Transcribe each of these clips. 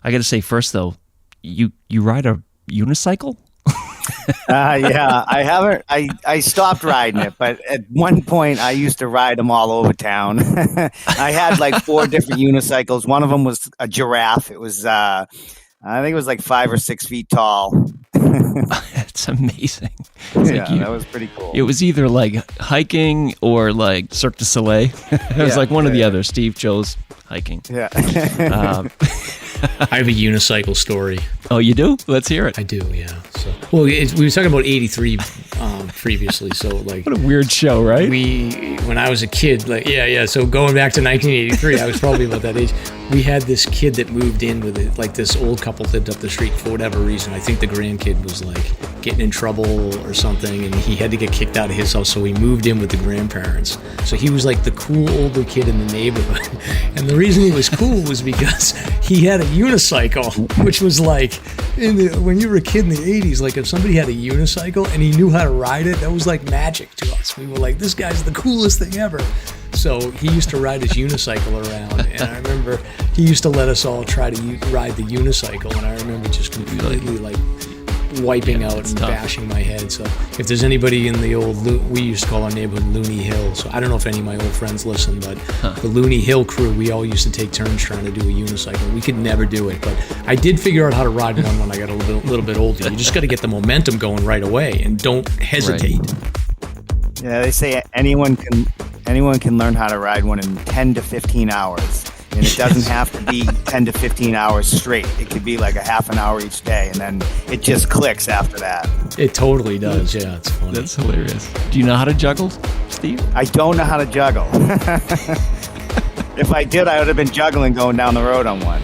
I got to say first though, you ride a unicycle? Yeah, I haven't. I stopped riding it, but at one point I used to ride them all over town. I had like 4 different unicycles. One of them was a giraffe. It was, I think it was like 5 or 6 feet tall. That's amazing. It's yeah, that was pretty cool. It was either like hiking or like Cirque du Soleil. It was like one or the other. Steve chose hiking. Yeah. I have a unicycle story. Oh, you do? Let's hear it. I do, yeah. So, well, we were talking about 83 previously, so like... What a weird show, right? When I was a kid, like, yeah, so going back to 1983, I was probably about that age. We had this kid that moved in with it, like this old couple lived up the street for whatever reason. I think the grandkid was like getting in trouble or something, and he had to get kicked out of his house, so he moved in with the grandparents. So he was like the cool older kid in the neighborhood. And the reason he was cool was because he had a unicycle, which was like, when you were a kid in the 80s, like if somebody had a unicycle and he knew how to ride it, that was like magic to us. We were like, this guy's the coolest thing ever. So he used to ride his unicycle around, and I remember he used to let us all try to ride the unicycle, and I remember just completely like wiping out and bashing my head. So if there's anybody in the old, we used to call our neighborhood Looney Hill, so I don't know if any of my old friends listen, but the Looney Hill crew, we all used to take turns trying to do a unicycle. We could never do it, but I did figure out how to ride one when I got a little bit older. You just got to get the momentum going right away and don't hesitate. Right. Yeah, they say anyone can learn how to ride one in 10 to 15 hours. And it doesn't have to be 10 to 15 hours straight. It could be like a half an hour each day, and then it just clicks after that. It totally does, yeah. It's funny. That's hilarious. Do you know how to juggle, Steve? I don't know how to juggle. If I did, I would have been juggling going down the road on one.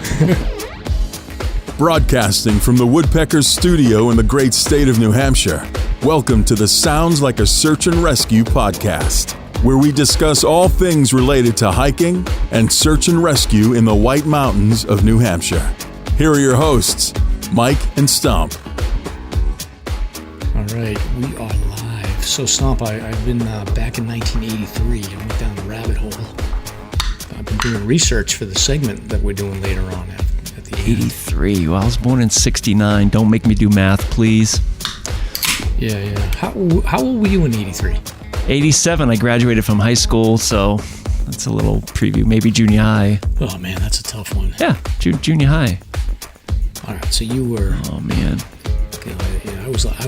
Broadcasting from the Woodpeckers studio in the great state of New Hampshire, welcome to the Sounds Like a Search and Rescue podcast, where we discuss all things related to hiking and search and rescue in the White Mountains of New Hampshire. Here are your hosts, Mike and Stomp. All right, we are live. So Stomp, I've been back in 1983. I went down the rabbit hole. I've been doing research for the segment that we're doing later on at the 83. Well, I was born in 69. Don't make me do math, please. Yeah. How old were you in 83? 87, I graduated from high school, so that's a little preview. Maybe junior high. Oh, man, that's a tough one. Yeah, junior high. All right, so you were... Oh, man. Okay, yeah, I was 11. I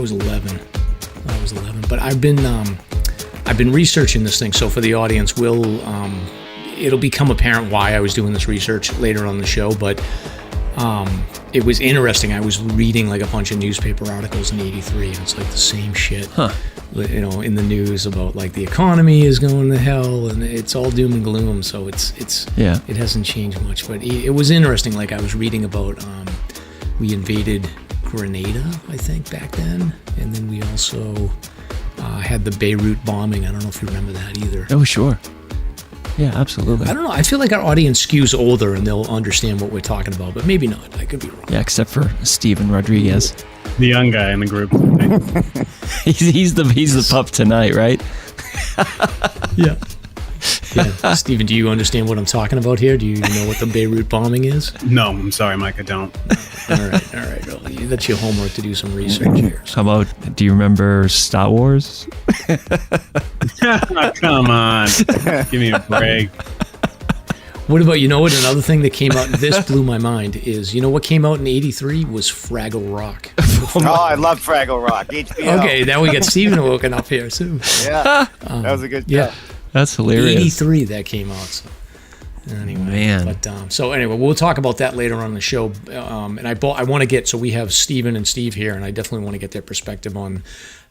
was 11. But I've been researching this thing, so for the audience, it'll become apparent why I was doing this research later on the show, but it was interesting. I was reading like a bunch of newspaper articles in 83, and it's like the same shit. You know, in the news about like the economy is going to hell and it's all doom and gloom. So it hasn't changed much, but it was interesting. Like I was reading about, we invaded Grenada, I think back then. And then we also had the Beirut bombing. I don't know if you remember that either. Oh, sure. Yeah, absolutely. I don't know. I feel like our audience skews older and they'll understand what we're talking about, but maybe not. I could be wrong. Yeah, except for Stephen Rodrigues. The young guy in the group. he's the pup tonight, right? Yeah. Stephen, do you understand what I'm talking about here? Do you know what the Beirut bombing is? No, I'm sorry, Mike, I don't. All right. Well, that's your homework to do some research here. How about, do you remember Star Wars? Come on. Give me a break. What about, you know what, another thing that came out, this blew my mind, is, you know what came out in 83 was Fraggle Rock. Oh, I love Fraggle Rock. HBO. Okay, now we got Stephen woken up here, too. Yeah, that was a good show. Yeah. That's hilarious. 83 that came out. So. Anyway, man. But so anyway, we'll talk about that later on in the show. And I want to get, so we have Stephen and Steve here, and I definitely want to get their perspective on,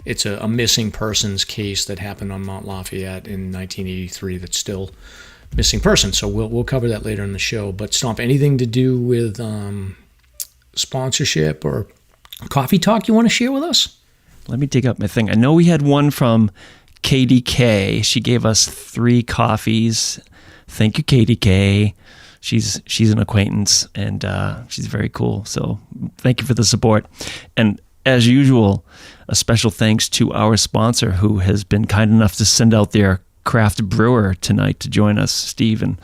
it's a missing persons case that happened on Mount Lafayette in 1983 that's still missing person. So we'll cover that later in the show. But Stomp, anything to do with sponsorship or coffee talk you want to share with us? Let me dig up my thing. I know we had one from KDK. She gave us 3 coffees. Thank you, KDK. She's an acquaintance, and she's very cool. So thank you for the support. And as usual, a special thanks to our sponsor who has been kind enough to send out their craft brewer tonight to join us, Steve. And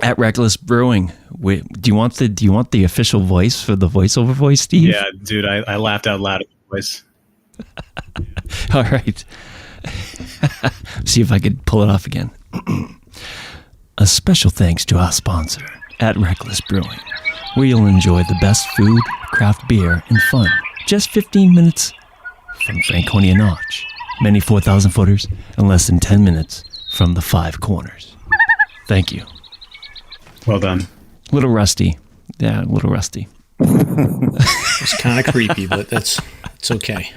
At Rek-lis Brewing. Do you want the official voice for the voiceover voice, Steve? Yeah, dude, I laughed out loud at the voice. All right. See if I could pull it off again. A special thanks to our sponsor, at Rek-lis Brewing, where you'll enjoy the best food, craft beer, and fun. Just 15 minutes from Franconia Notch. Many 4,000 footers and less than 10 minutes from the Five Corners. Thank you. Well done. Little rusty. Yeah, a little rusty. It's kind of creepy, but it's okay.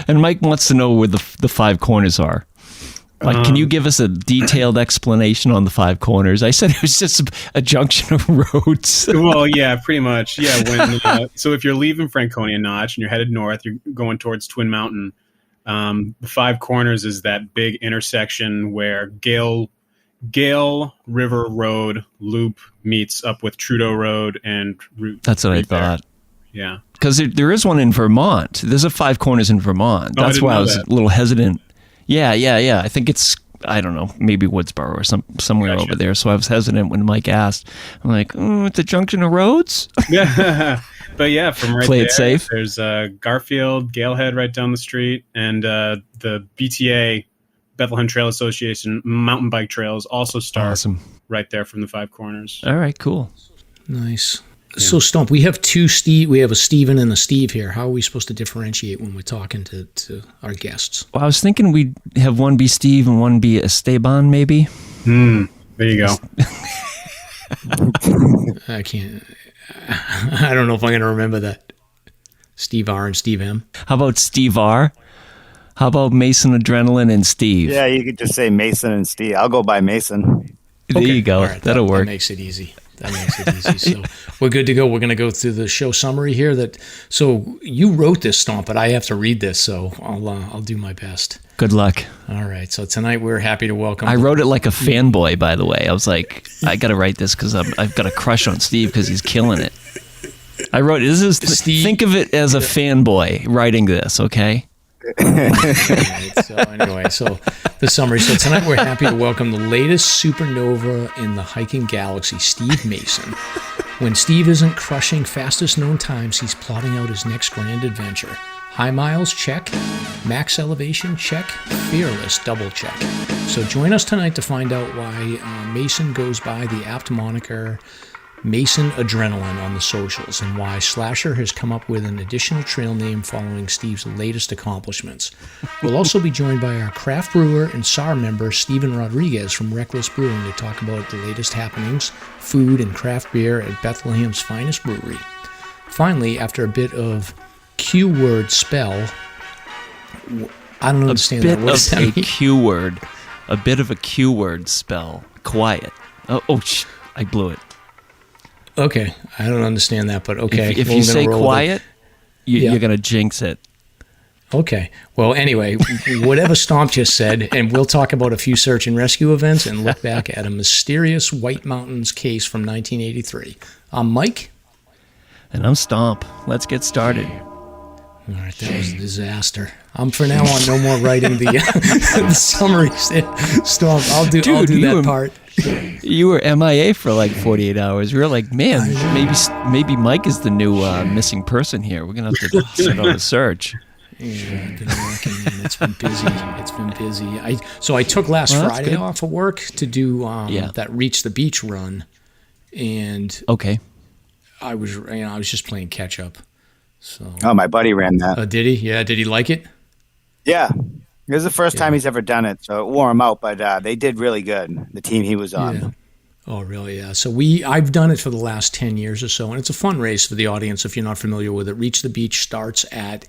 And Mike wants to know where the Five Corners are. Like, can you give us a detailed explanation on the Five Corners? I said it was just a junction of roads. Well, yeah, pretty much. Yeah. So if you're leaving Franconia Notch and you're headed north, you're going towards Twin Mountain. The Five Corners is that big intersection where Gale River Road loop meets up with Trudeau Road and Route. That's what I thought. Yeah. Because there is one in Vermont. There's a Five Corners in Vermont. Oh, That's why I was that. a little hesitant. Yeah. I think it's, I don't know, maybe Woodsboro or somewhere Gotcha. over there. So I was hesitant when Mike asked. I'm like, it's a junction of roads? Yeah. But yeah, from right Play there, it safe. There's Garfield, Galehead right down the street, and the BTA, Bethlehem Trail Association, mountain bike trails also start Awesome. right there from the Five Corners. All right, cool. Nice. So, Stump, we have two Steve. We have a Steven and a Steve here. How are we supposed to differentiate when we're talking to our guests? Well, I was thinking we'd have one be Steve and one be Esteban, maybe. There you go. I can't. I don't know if I'm going to remember that. Steve R and Steve M. How about Steve R? How about Mason Adrenaline and Steve? Yeah, you could just say Mason and Steve. I'll go by Mason. There you go. All right, That'll work. That makes it easy. So we're good to go. We're going to go through the show summary here. So you wrote this, Stomp, but I have to read this, so I'll do my best. Good luck. All right. So tonight we're happy to welcome. I wrote it like a fanboy, by the way. I was like, I got to write this because I've got a crush on Steve because he's killing it. I wrote Steve, think of it as a fanboy writing this, okay? Right, so anyway, so the summary. So tonight we're happy to welcome the latest supernova in the hiking galaxy, Steve Mason. When Steve isn't crushing fastest known times, he's plotting out his next grand adventure. High miles, check. Max elevation, check. Fearless, double check. So join us tonight to find out why Mason goes by the apt moniker Mason Adrenaline on the socials, and why SLASR has come up with an additional trail name following Steve's latest accomplishments. We'll also be joined by our craft brewer and SAR member, Stephen Rodrigues from Rek-lis Brewing, to talk about the latest happenings, food, and craft beer at Bethlehem's finest brewery. Finally, after a bit of Q-word spell, I don't understand that. What does that mean? A bit of a Q word spell. Quiet. I blew it. Okay, I don't understand that, but okay. If we're you gonna say roll quiet, Yeah. you're going to jinx it. Okay. Well, anyway, whatever Stomp just said, and we'll talk about a few search and rescue events and look back at a mysterious White Mountains case from 1983. I'm Mike. And I'm Stomp. Let's get started. All right, that was a disaster. I'm for now on no more writing the summaries. Stomp, I'll do that part. You were MIA for like 48 hours. We were like, man, maybe Mike is the new missing person here. We're going to have to send out a search. Yeah, I've been working, man. It's been busy. I took last Friday off of work to do that Reach the Beach run, and okay, I was just playing catch up. So my buddy ran that. did he? Yeah, did he like it? Yeah. It was the first time he's ever done it, so it wore him out, but they did really good, the team he was on. Yeah. Oh, really? Yeah. So I've done it for the last 10 years or so, and it's a fun race for the audience if you're not familiar with it. Reach the Beach starts at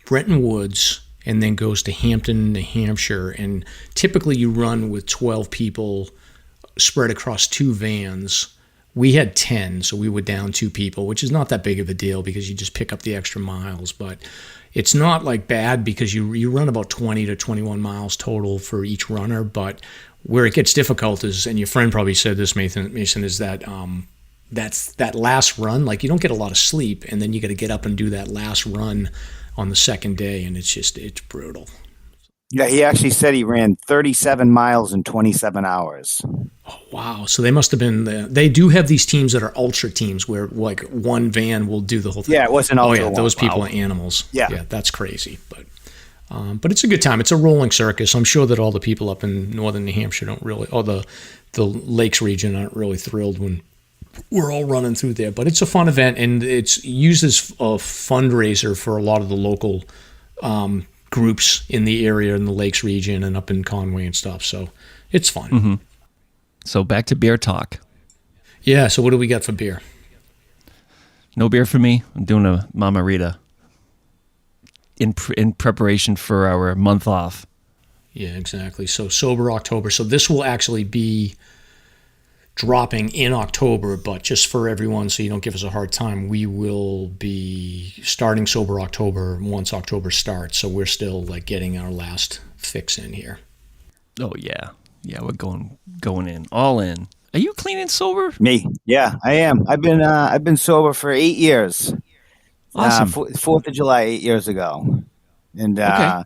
Bretton Woods and then goes to Hampton, New Hampshire, and typically you run with 12 people spread across 2 vans. We had 10, so we were down 2 people, which is not that big of a deal because you just pick up the extra miles, but it's not like bad because you run about 20 to 21 miles total for each runner, but where it gets difficult is, and your friend probably said this, Mason, is that that's that last run. Like, you don't get a lot of sleep, and then you got to get up and do that last run on the second day, and it's brutal. Yeah, he actually said he ran 37 miles in 27 hours. Oh, wow. So they must have been they do have these teams that are ultra teams where like one van will do the whole thing. Yeah, it was an ultra. Oh yeah, those people wow. are animals. Yeah, that's crazy. But it's a good time. It's a rolling circus. I'm sure that all the people up in northern New Hampshire don't really, or the lakes region aren't really thrilled when we're all running through there. But it's a fun event, and it's used as a fundraiser for a lot of the local groups in the area in the lakes region and up in Conway and stuff. So it's fun. Mm-hmm. So back to beer talk. Yeah. So what do we got for beer? No beer for me. I'm doing a Mama Rita in preparation for our month off. Yeah, exactly. So sober October. So this will actually be dropping in October, but just for everyone, so you don't give us a hard time, we will be starting sober October once October starts. So we're still like getting our last fix in here. Oh yeah, we're going in, all in. Are you clean and sober? Me? Yeah, I am. I've been sober for 8 years. Awesome. 4th of July 8 years ago, and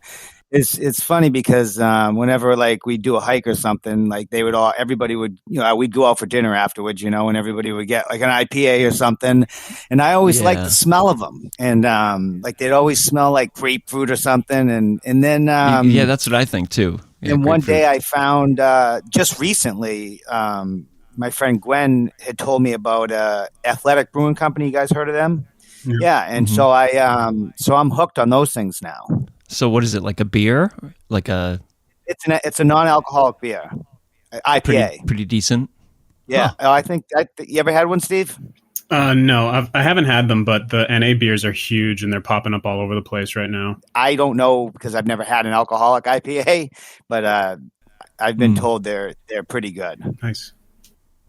it's funny because whenever like we do a hike or something, like everybody would, we'd go out for dinner afterwards, and everybody would get like an IPA or something, and I always liked the smell of them, and like they'd always smell like grapefruit or something, and then yeah, that's what I think too. Yeah, and one day I found just recently, my friend Gwen had told me about Athletic Brewing Company. You guys heard of them? Yeah, and so I'm hooked on those things now. So what is it, like a beer? Like it's a non-alcoholic beer, IPA. Pretty decent. Yeah, huh. I think you ever had one, Steve? No, I haven't had them, but the NA beers are huge and they're popping up all over the place right now. I don't know because I've never had an alcoholic IPA, but I've been told they're pretty good. Nice.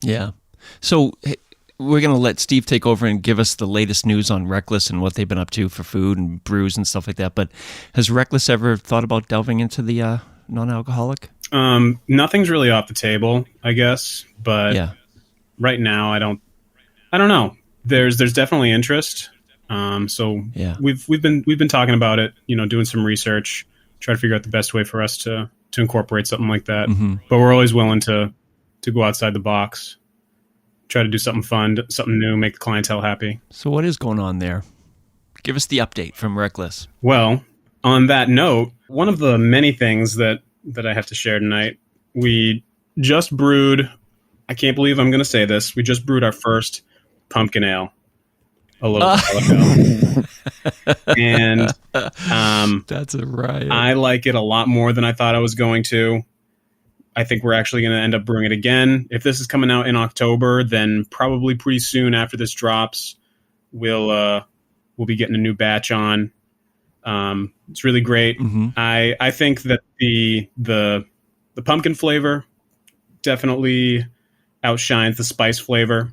Yeah. So we're going to let Steve take over and give us the latest news on Rek-lis and what they've been up to for food and brews and stuff like that. But has Rek-lis ever thought about delving into the non-alcoholic? Nothing's really off the table, I guess. But right now, I don't know. There's definitely interest. So we've been talking about it. Doing some research, try to figure out the best way for us to incorporate something like that. Mm-hmm. But we're always willing to go outside the box. Try to do something fun, something new, make the clientele happy. So what is going on there? Give us the update from Rek-lis. Well, on that note, one of the many things that I have to share tonight, we just brewed, I can't believe I'm going to say this, we just brewed our first pumpkin ale a little while ago. And that's a riot. I like it a lot more than I thought I was going to. I think we're actually going to end up brewing it again. If this is coming out in October, then probably pretty soon after this drops, we'll be getting a new batch on. It's really great. Mm-hmm. I think that the pumpkin flavor definitely outshines the spice flavor.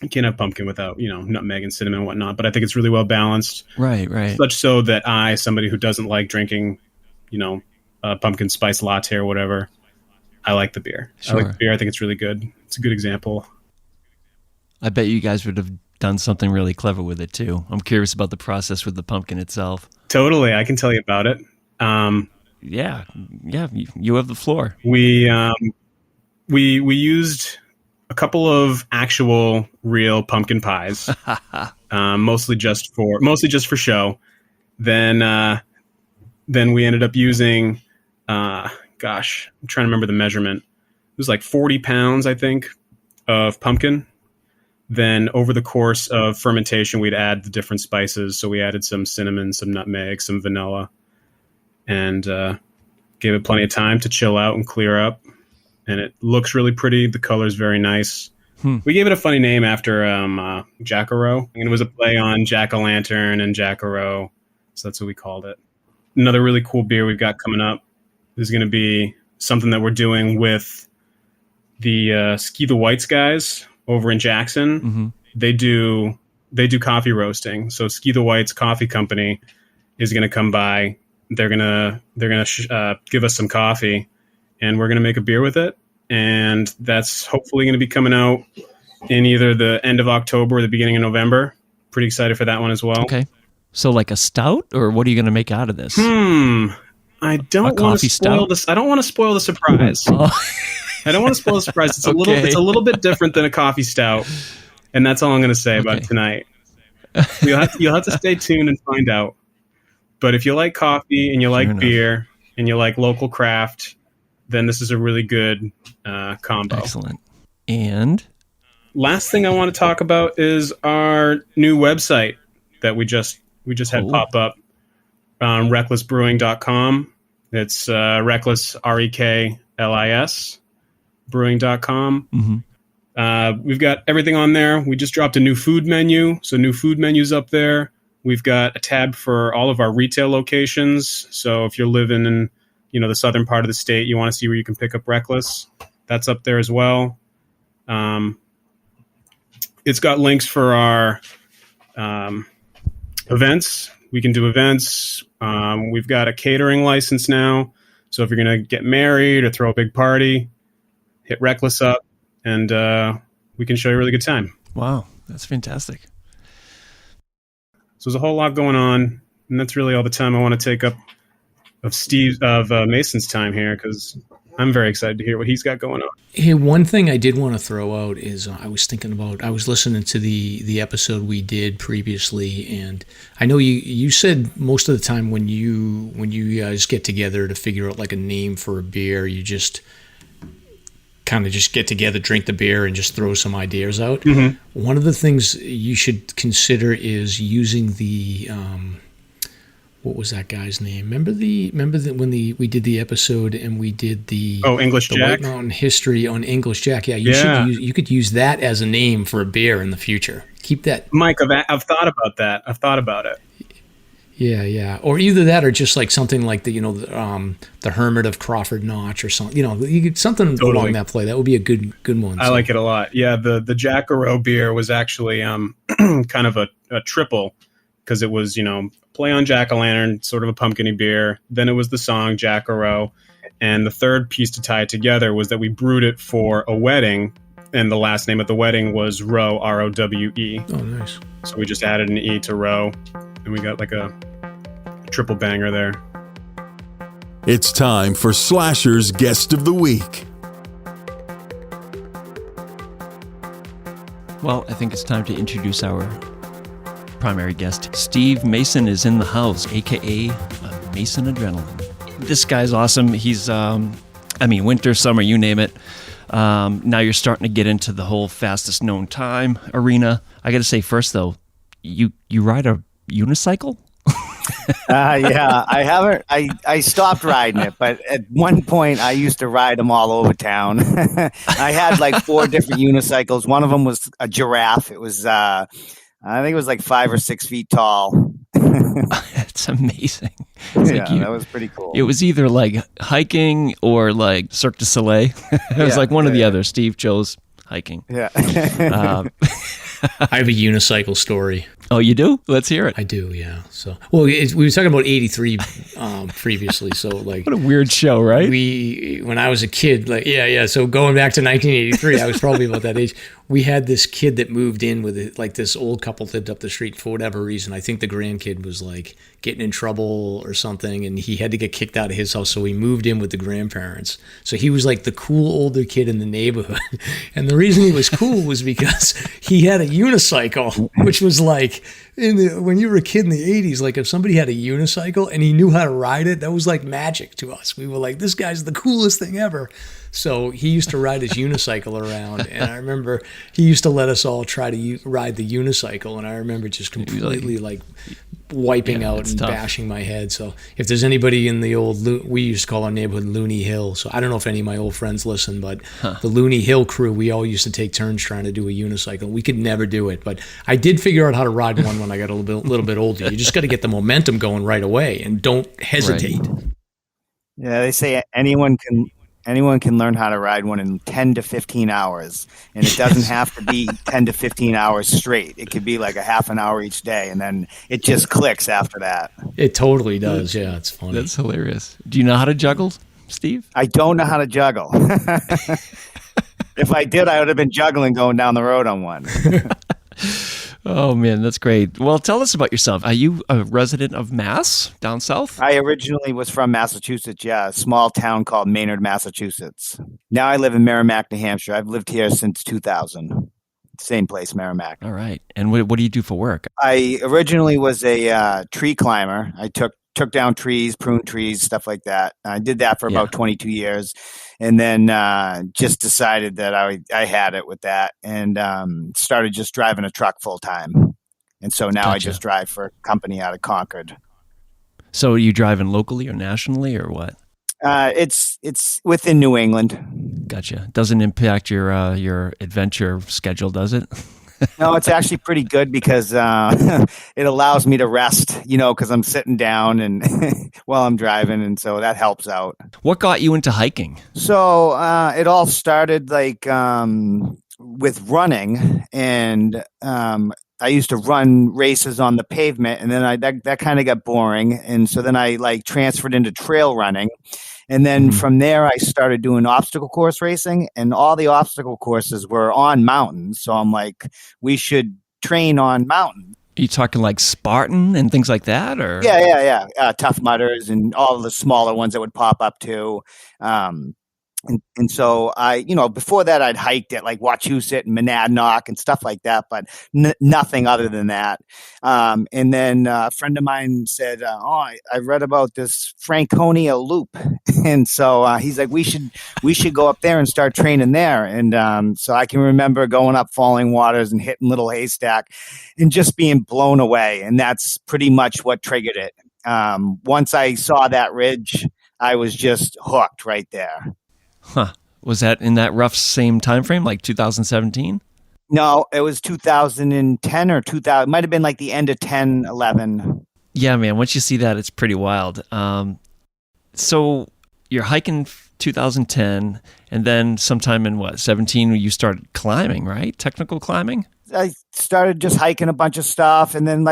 You can't have pumpkin without nutmeg and cinnamon and whatnot, but I think it's really well balanced. Right. Such so that somebody who doesn't like drinking, a pumpkin spice latte or whatever, I like the beer. Sure. I like the beer. I think it's really good. It's a good example. I bet you guys would have done something really clever with it too. I'm curious about the process with the pumpkin itself. Totally. I can tell you about it. Yeah. You have the floor. We used a couple of actual real pumpkin pies, mostly just for show. Then we ended up using, gosh, I'm trying to remember the measurement. It was like 40 pounds, I think, of pumpkin. Then over the course of fermentation, we'd add the different spices. So we added some cinnamon, some nutmeg, some vanilla, and gave it plenty of time to chill out and clear up. And it looks really pretty. The color's very nice. We gave it a funny name after Jack-O-Roe. And it was a play on Jack-O-Lantern and Jack-O-Roe. So that's what we called it. Another really cool beer we've got coming up is going to be something that we're doing with the Ski the Whites guys over in Jackson. Mm-hmm. They do coffee roasting. So Ski the Whites Coffee Company is going to come by. They're gonna give us some coffee, and we're gonna make a beer with it. And that's hopefully going to be coming out in either the end of October or the beginning of November. Pretty excited for that one as well. Okay. So like a stout, or what are you going to make out of this? I don't want to spoil this. I don't want to spoil the surprise. I don't want to spoil the surprise. It's a little bit different than a coffee stout, and that's all I'm going to say about it tonight. You'll have to stay tuned and find out. But if you like coffee and you like beer and you like local craft, then this is a really good combo. Excellent. And last thing I want to talk about is our new website that we just had pop up on Rek-lisbrewing.com. It's Rek-lis, Reklis, brewing.com. Mm-hmm. We've got everything on there. We just dropped a new food menu, so new food menus up there. We've got a tab for all of our retail locations. So if you're living in, the southern part of the state, you want to see where you can pick up Rek-lis, that's up there as well. It's got links for our events. We can do events. We've got a catering license now. So if you're going to get married or throw a big party, hit Rek-lis up, and we can show you a really good time. Wow, that's fantastic. So there's a whole lot going on, and that's really all the time I want to take up of Mason's time here, because I'm very excited to hear what he's got going on. Hey, one thing I did want to throw out is I was listening to the episode we did previously, and I know you said most of the time when you guys get together to figure out like a name for a beer, you just kind of just get together, drink the beer, and just throw some ideas out. Mm-hmm. One of the things you should consider is using the what was that guy's name? Remember when we did the episode and we did the English Jack White Mountain history on English Jack? Yeah, you could use that as a name for a beer in the future. Keep that, Mike. I've thought about that. I've thought about it. Yeah, or either that or just like something like the Hermit of Crawford Notch or something. You could something along that play. That would be a good one. I like it a lot. Yeah, the Jackaro beer was actually kind of a triple, because it was play on Jack-o'-lantern, sort of a pumpkin-y beer. Then it was the song Jackaro, and the third piece to tie it together was that we brewed it for a wedding, and the last name of the wedding was Rowe, R-O-W-E. Oh, nice. So we just added an E to Rowe, and we got like a triple banger there. It's time for SLASR's Guest of the Week. Well, I think it's time to introduce our primary guest. Steve Mason is in the house, a.k.a. Mason Adrenaline. This guy's awesome. He's, winter, summer, you name it. Now you're starting to get into the whole fastest known time arena. I got to say first, though, you ride a unicycle? Yeah, I haven't. I stopped riding it, but at one point I used to ride them all over town. I had like 4 different unicycles. One of them was a giraffe. It was, I think it was like 5 or 6 feet tall. That's amazing. That was pretty cool. It was either like hiking or like Cirque du Soleil. It was like one or the other. Steve chose hiking. Yeah. I have a unicycle story. Oh, you do? Let's hear it. I do, yeah. So, we were talking about 83 previously. So, like, what a weird show, right? When I was a kid, So going back to 1983, I was probably about that age. We had this kid that moved in with it, like this old couple lived up the street for whatever reason. I think the grandkid was like getting in trouble or something, and he had to get kicked out of his house. So he moved in with the grandparents. So he was like the cool older kid in the neighborhood. And the reason he was cool was because he had a unicycle, which was like, when you were a kid in the 80s, like if somebody had a unicycle and he knew how to ride it, that was like magic to us. We were like, this guy's the coolest thing ever. So he used to ride his unicycle around, and I remember he used to let us all try to ride the unicycle, and I remember just completely like wiping out and bashing my head. So if there's anybody in the old, we used to call our neighborhood Looney Hill. So I don't know if any of my old friends listen, but the Looney Hill crew, we all used to take turns trying to do a unicycle. We could never do it, but I did figure out how to ride one when I got a little bit older. You just got to get the momentum going right away and don't hesitate. Right. Yeah, they say anyone can learn how to ride one in 10 to 15 hours. And it doesn't have to be 10 to 15 hours straight. It could be like a half an hour each day, and then it just clicks after that. It totally does. Yeah, it's funny. That's hilarious. Do you know how to juggle, Steve? I don't know how to juggle. If I did, I would have been juggling going down the road on one. Oh man, that's great. Well, tell us about yourself. Are you a resident of Mass down south? I originally was from Massachusetts, yeah, a small town called Maynard, Massachusetts. Now I live in Merrimack, New Hampshire. I've lived here since 2000. Same place, Merrimack. All right. And what do you do for work? I originally was a tree climber. I took down trees, pruned trees, stuff like that. I did that for about 22 years, and then just decided that I had it with that, and started just driving a truck full time. And so now I just drive for a company out of Concord. So are you driving locally or nationally or what? It's within New England. Gotcha. Doesn't impact your adventure schedule, does it? No, it's actually pretty good because it allows me to rest, because I'm sitting down and while I'm driving, and so that helps out. What got you into hiking? So it all started with running, and I used to run races on the pavement, and then that kind of got boring, and so then I transferred into trail running. And then from there, I started doing obstacle course racing, and all the obstacle courses were on mountains. So I'm like, we should train on mountains. Are you talking like Spartan and things like that, or? Yeah. Tough Mudders and all the smaller ones that would pop up too. And so I, before that I'd hiked at Wachusett and Monadnock and stuff like that, but nothing other than that. And then a friend of mine said, I read about this Franconia loop. And so he's like, we should go up there and start training there. And so I can remember going up Falling Waters and hitting Little Haystack and just being blown away. And that's pretty much what triggered it. Once I saw that ridge, I was just hooked right there. Huh. Was that in that rough same time frame, like 2017? No, it was 2010 or 2000. It might have been like the end of 10, 11. Yeah, man. Once you see that, it's pretty wild. So you're hiking 2010, and then sometime in 17, you started climbing, right? Technical climbing? I started just hiking a bunch of stuff, and then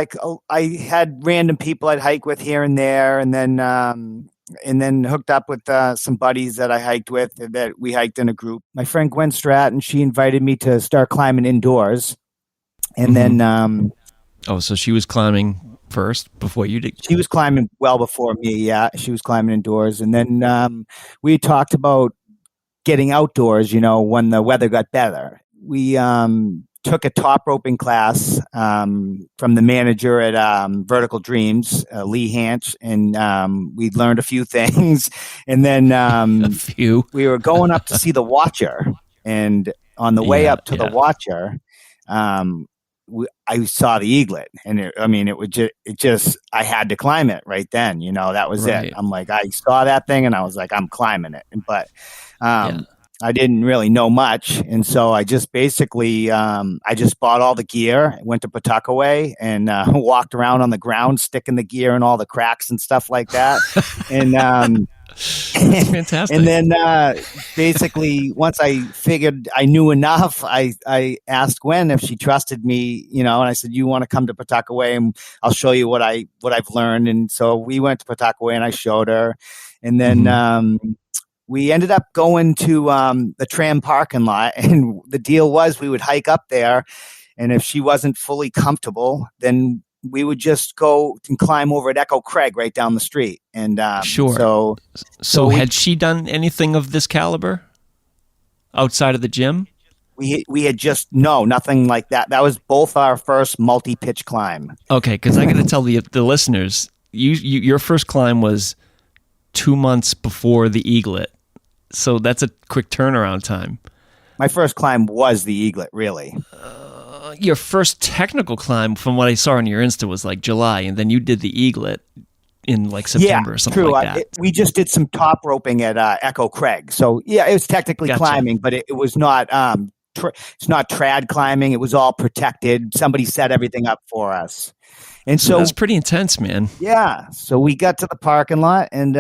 I had random people I'd hike with here and there, and then hooked up with some buddies that I hiked with, that we hiked in a group. My friend Gwen Stratton, she invited me to start climbing indoors. And then... so she was climbing first before you did? She was climbing well before me, yeah. She was climbing indoors. And then we talked about getting outdoors, when the weather got better. We took a top roping class from the manager at Vertical Dreams, Lee Hanch, and we learned a few things. And then a few. We were going up to see the Watcher, and on the way up to the Watcher, I saw the eaglet, and I had to climb it right then. That was it. I'm like, I saw that thing, and I was like, I'm climbing it. But I didn't really know much, and so I just basically I just bought all the gear, went to Pawtuckaway, and walked around on the ground, sticking the gear in all the cracks and stuff like that. And that's fantastic. And then basically, once I figured I knew enough, I asked Gwen if she trusted me, and I said, "You want to come to Pawtuckaway, and I'll show you what I've learned." And so we went to Pawtuckaway, and I showed her, and then. We ended up going to the tram parking lot, and the deal was we would hike up there, and if she wasn't fully comfortable, then we would just go and climb over at Echo Craig right down the street. And sure. So had she done anything of this caliber outside of the gym? We had nothing like that. That was both our first multi-pitch climb. Okay, because I got to tell the listeners, your first climb was 2 months before the Eaglet. So that's a quick turnaround time. My first climb was the Eaglet, really. Your first technical climb, from what I saw on your Insta, was July, and then you did the Eaglet in September or something like that. We just did some top roping at Echo Craig. So yeah, it was technically climbing, but it was not. It's not trad climbing. It was all protected. Somebody set everything up for us. And so that's pretty intense, man. Yeah. So we got to the parking lot, and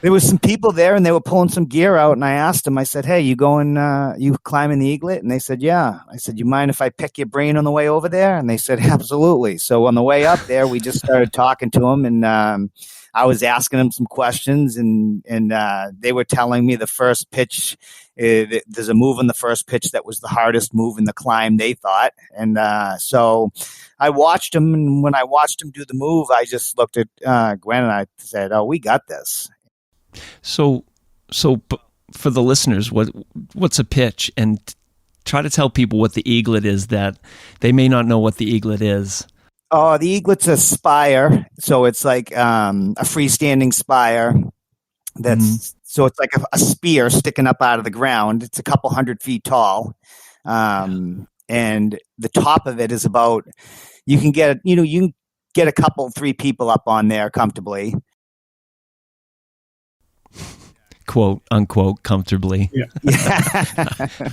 there was some people there, and they were pulling some gear out. And I asked them, I said, "Hey, you climbing the Eaglet?" And they said, "Yeah." I said, "You mind if I pick your brain on the way over there?" And they said, "Absolutely." So on the way up there, we just started talking to them, and I was asking them some questions, and they were telling me the first pitch there's a move on the first pitch that was the hardest move in the climb, they thought. And so I watched him, and when I watched him do the move, I just looked at Gwen and I said, "Oh, we got this." So for the listeners, what's a pitch? And try to tell people what the eaglet is, that they may not know what the eaglet is. Oh, the eaglet's a spire. So it's like a freestanding spire. So it's like a spear sticking up out of the ground. It's a couple 100 feet tall. And the top of it is about, you can get a couple, 3 people up on there comfortably. Quote unquote comfortably. Yeah.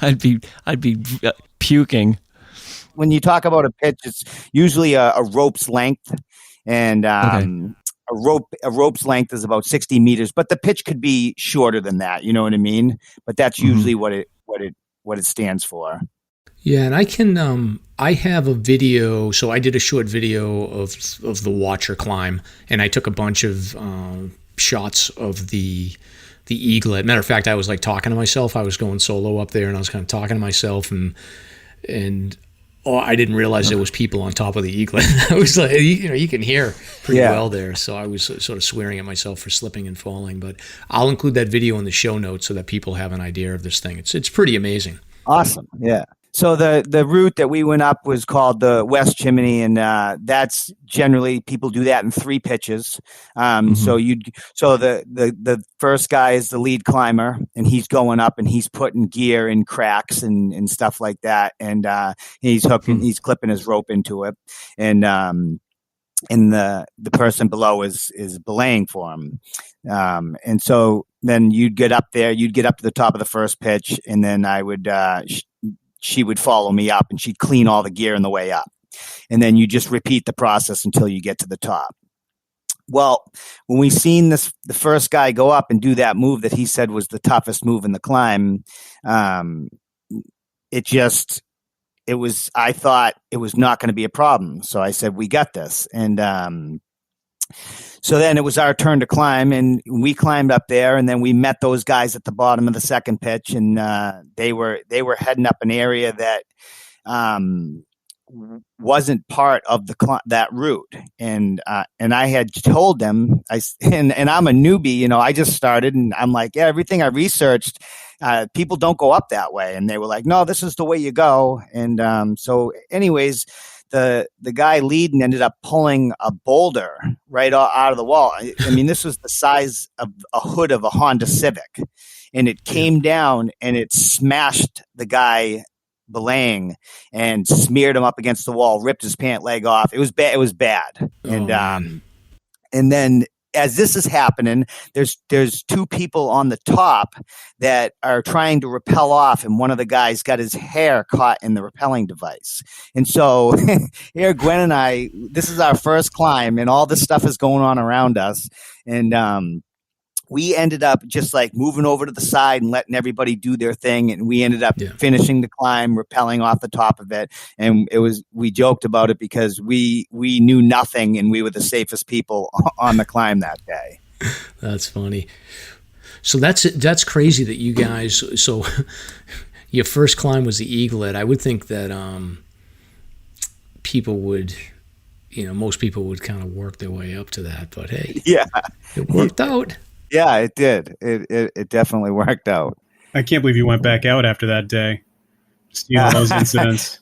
I'd be puking. When you talk about a pitch, it's usually a rope's length, and a rope's length is about 60 meters. But the pitch could be shorter than that. You know what I mean? But that's usually what it stands for. Yeah, and I can I have a video. So I did a short video of the Watcher climb, and I took a bunch of shots of the eaglet. Matter of fact, I was like talking to myself. I was going solo up there, and I was kind of talking to myself, and I didn't realize there was people on top of the eaglet. I was like, you can hear pretty well there. So I was sort of swearing at myself for slipping and falling. But I'll include that video in the show notes so that people have an idea of this thing. It's pretty amazing. Awesome. Yeah. So the route that we went up was called the West Chimney, and that's generally people do that in 3 pitches. So the first guy is the lead climber, and he's going up and he's putting gear in cracks and stuff like that, and he's he's clipping his rope into it, and the person below is belaying for him. And so then you'd get up to the top of the first pitch, and then I would she would follow me up, and she'd clean all the gear on the way up. And then you just repeat the process until you get to the top. Well, when we seen the first guy go up and do that move that he said was the toughest move in the climb, I thought it was not going to be a problem. So I said, we got this. And so then it was our turn to climb, and we climbed up there, and then we met those guys at the bottom of the second pitch, and they were heading up an area that wasn't part of that route, and I had told them, and I'm a newbie, I just started, and I'm like, yeah, everything I researched, people don't go up that way, and they were like, no, this is the way you go, and so anyways. The guy leading ended up pulling a boulder right out of the wall. I mean, this was the size of a hood of a Honda Civic, and it came down and it smashed the guy belaying and smeared him up against the wall, ripped his pant leg off. It was bad. It was bad. And then as this is happening, there's 2 people on the top that are trying to rappel off, and one of the guys got his hair caught in the rappelling device. And so here, Gwen and I, this is our first climb, and all this stuff is going on around us. And we ended up just like moving over to the side and letting everybody do their thing. And we ended up finishing the climb, rappelling off the top of it. And we joked about it because we knew nothing, and we were the safest people on the climb that day. That's funny. So that's crazy that you guys, so your first climb was the eaglet. I would think that people would, most people would kind of work their way up to that, but hey, it worked out. Yeah, it did. It definitely worked out. I can't believe you went back out after that day. Just all those incidents.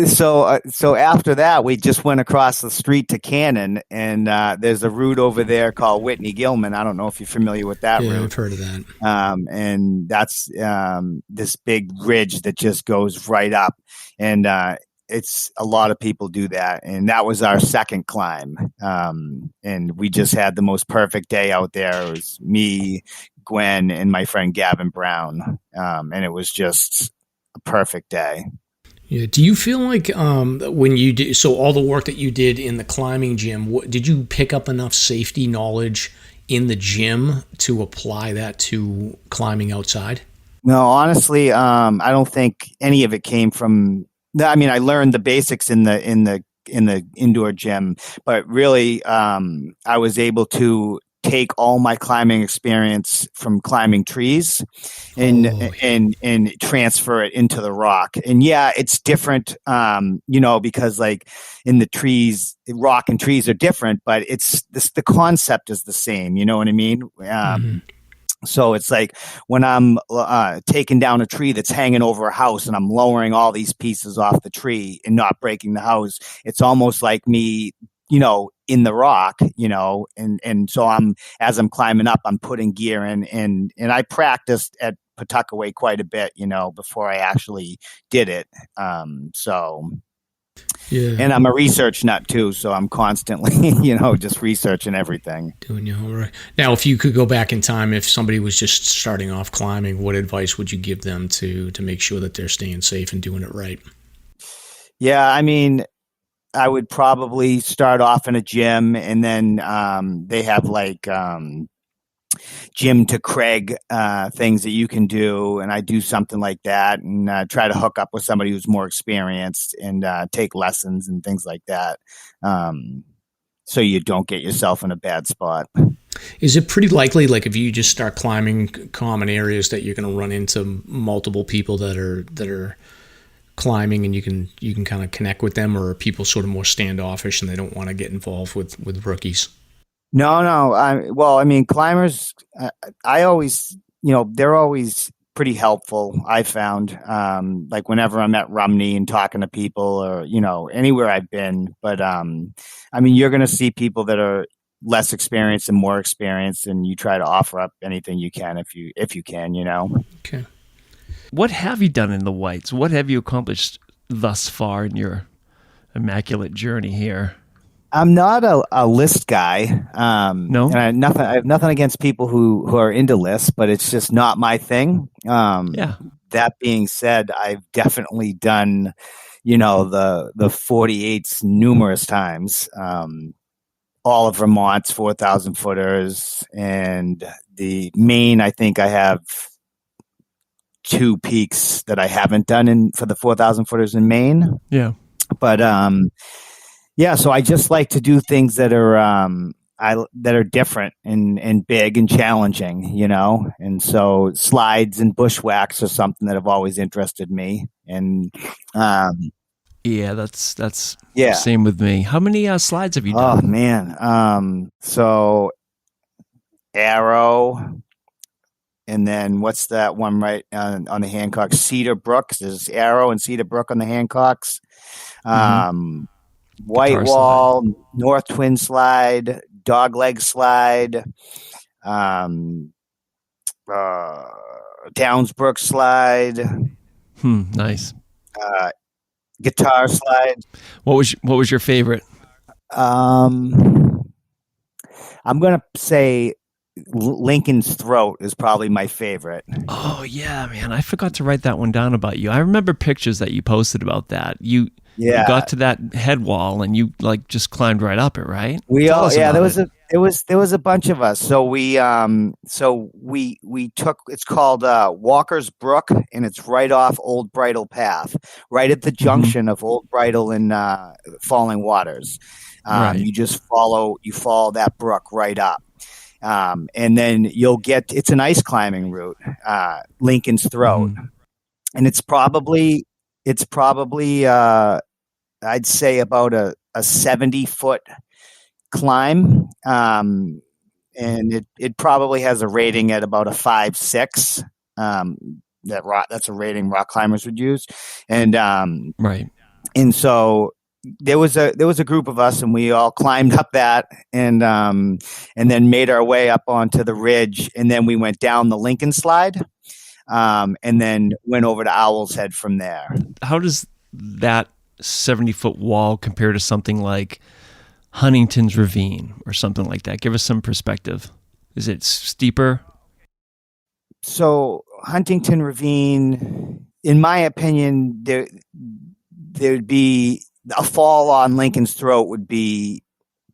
So after that, we just went across the street to Cannon, and there's a route over there called Whitney Gilman. I don't know if you're familiar with that route. Yeah, I've heard of that. And that's this big ridge that just goes right up, and it's a lot of people do that, and that was our second climb. And we just had the most perfect day out there. It was me, Gwen, and my friend Gavin Brown, and it was just a perfect day. Yeah. Do you feel like when you did all the work that you did in the climbing gym, did you pick up enough safety knowledge in the gym to apply that to climbing outside? No, honestly, I don't think any of it came from. I mean, I learned the basics in the indoor gym, but really, I was able to take all my climbing experience from climbing trees and transfer it into the rock. And yeah, it's different, because like in the trees, rock and trees are different, but the concept is the same. You know what I mean? So it's like when I'm taking down a tree that's hanging over a house and I'm lowering all these pieces off the tree and not breaking the house, it's almost like me, in the rock, and so as I'm climbing up, I'm putting gear in, and I practiced at Pawtuckaway quite a bit, before I actually did it. Yeah. And I'm a research nut too, so I'm constantly, just researching everything. Doing your homework. Now, if you could go back in time, if somebody was just starting off climbing, what advice would you give them to make sure that they're staying safe and doing it right? Yeah, I mean, I would probably start off in a gym, and then they have like gym to Craig things that you can do, and I do something like that, and try to hook up with somebody who's more experienced and take lessons and things like that, so you don't get yourself in a bad spot. Is it pretty likely, like if you just start climbing common areas, that you're going to run into multiple people that are climbing, and you can kind of connect with them, or are people sort of more standoffish and they don't want to get involved with rookies? No. Climbers, I always, they're always pretty helpful. I found, like whenever I'm at Rumney and talking to people, or, anywhere I've been, but, you're going to see people that are less experienced and more experienced, and you try to offer up anything you can if you can. Okay. What have you done in the whites? What have you accomplished thus far in your Immaculate journey here? I'm not a list guy. No, and I have nothing against people who are into lists, but it's just not my thing. Yeah. That being said, I've definitely done, the 48s numerous times. All of Vermont's 4,000 footers, and the Maine. I think I have 2 peaks that I haven't done for the 4,000 footers in Maine. Yeah. But, so I just like to do things that are different and big and challenging, and so slides and bushwhacks are something that have always interested me. And, that's same with me. How many slides have you done? Oh man. So Arrow. And then what's that one right on the Hancocks? Cedar Brooks. There's Arrow and Cedar Brook on the Hancocks. White Wall, slide. North Twin Slide, Dogleg Slide, Downsbrook Slide. Nice. Guitar Slide. What was your favorite? I'm gonna say Lincoln's Throat is probably my favorite. Oh yeah, man! I forgot to write that one down about you. I remember pictures that you posted about that. You got to that head wall and you like just climbed right up it, right? There was a bunch of us. So we took. It's called Walker's Brook, and it's right off Old Bridle Path, right at the junction of Old Bridle and Falling Waters. Right. You follow that brook right up. And then it's an ice climbing route, Lincoln's Throat. And it's probably I'd say about a 70-foot climb. And it probably has a rating at about a 5.6. That's a rating rock climbers would use. And, right. And so there was a group of us, and we all climbed up that, and then made our way up onto the ridge, and then we went down the Lincoln Slide, and then went over to Owl's Head from there. How does that 70-foot wall compare to something like Huntington's Ravine or something like that? Give us some perspective. Is it steeper? So Huntington Ravine, in my opinion, there'd be a fall on Lincoln's Throat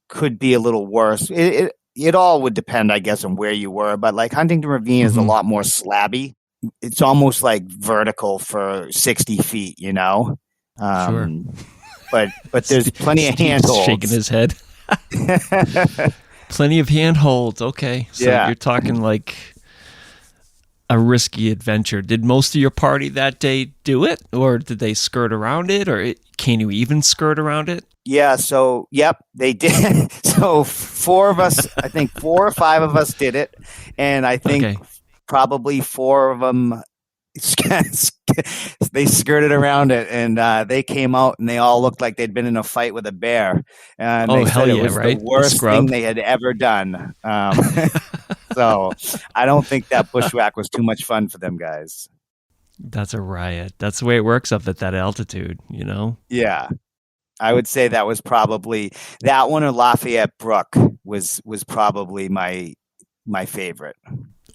could be a little worse. It all would depend, I guess, on where you were. But like Huntington Ravine is a lot more slabby. It's almost like vertical for 60 feet, Sure. But there's plenty of handholds. Shaking his head. Plenty of handholds. Okay. So Yeah. you're talking like a risky adventure. Did most of your party that day do it, or did they skirt around it, or can you even skirt around it? Yeah, so yep, they did. So 4 of us, I think 4 or 5 of us did it, and I think probably 4 of them they skirted around it, and they came out and they all looked like they'd been in a fight with a bear, and they said it was the worst thing they had ever done. So I don't think that bushwhack was too much fun for them guys. That's a riot. That's the way it works up at that altitude, you know? Yeah. I would say that was probably that one, or Lafayette Brook was probably my favorite.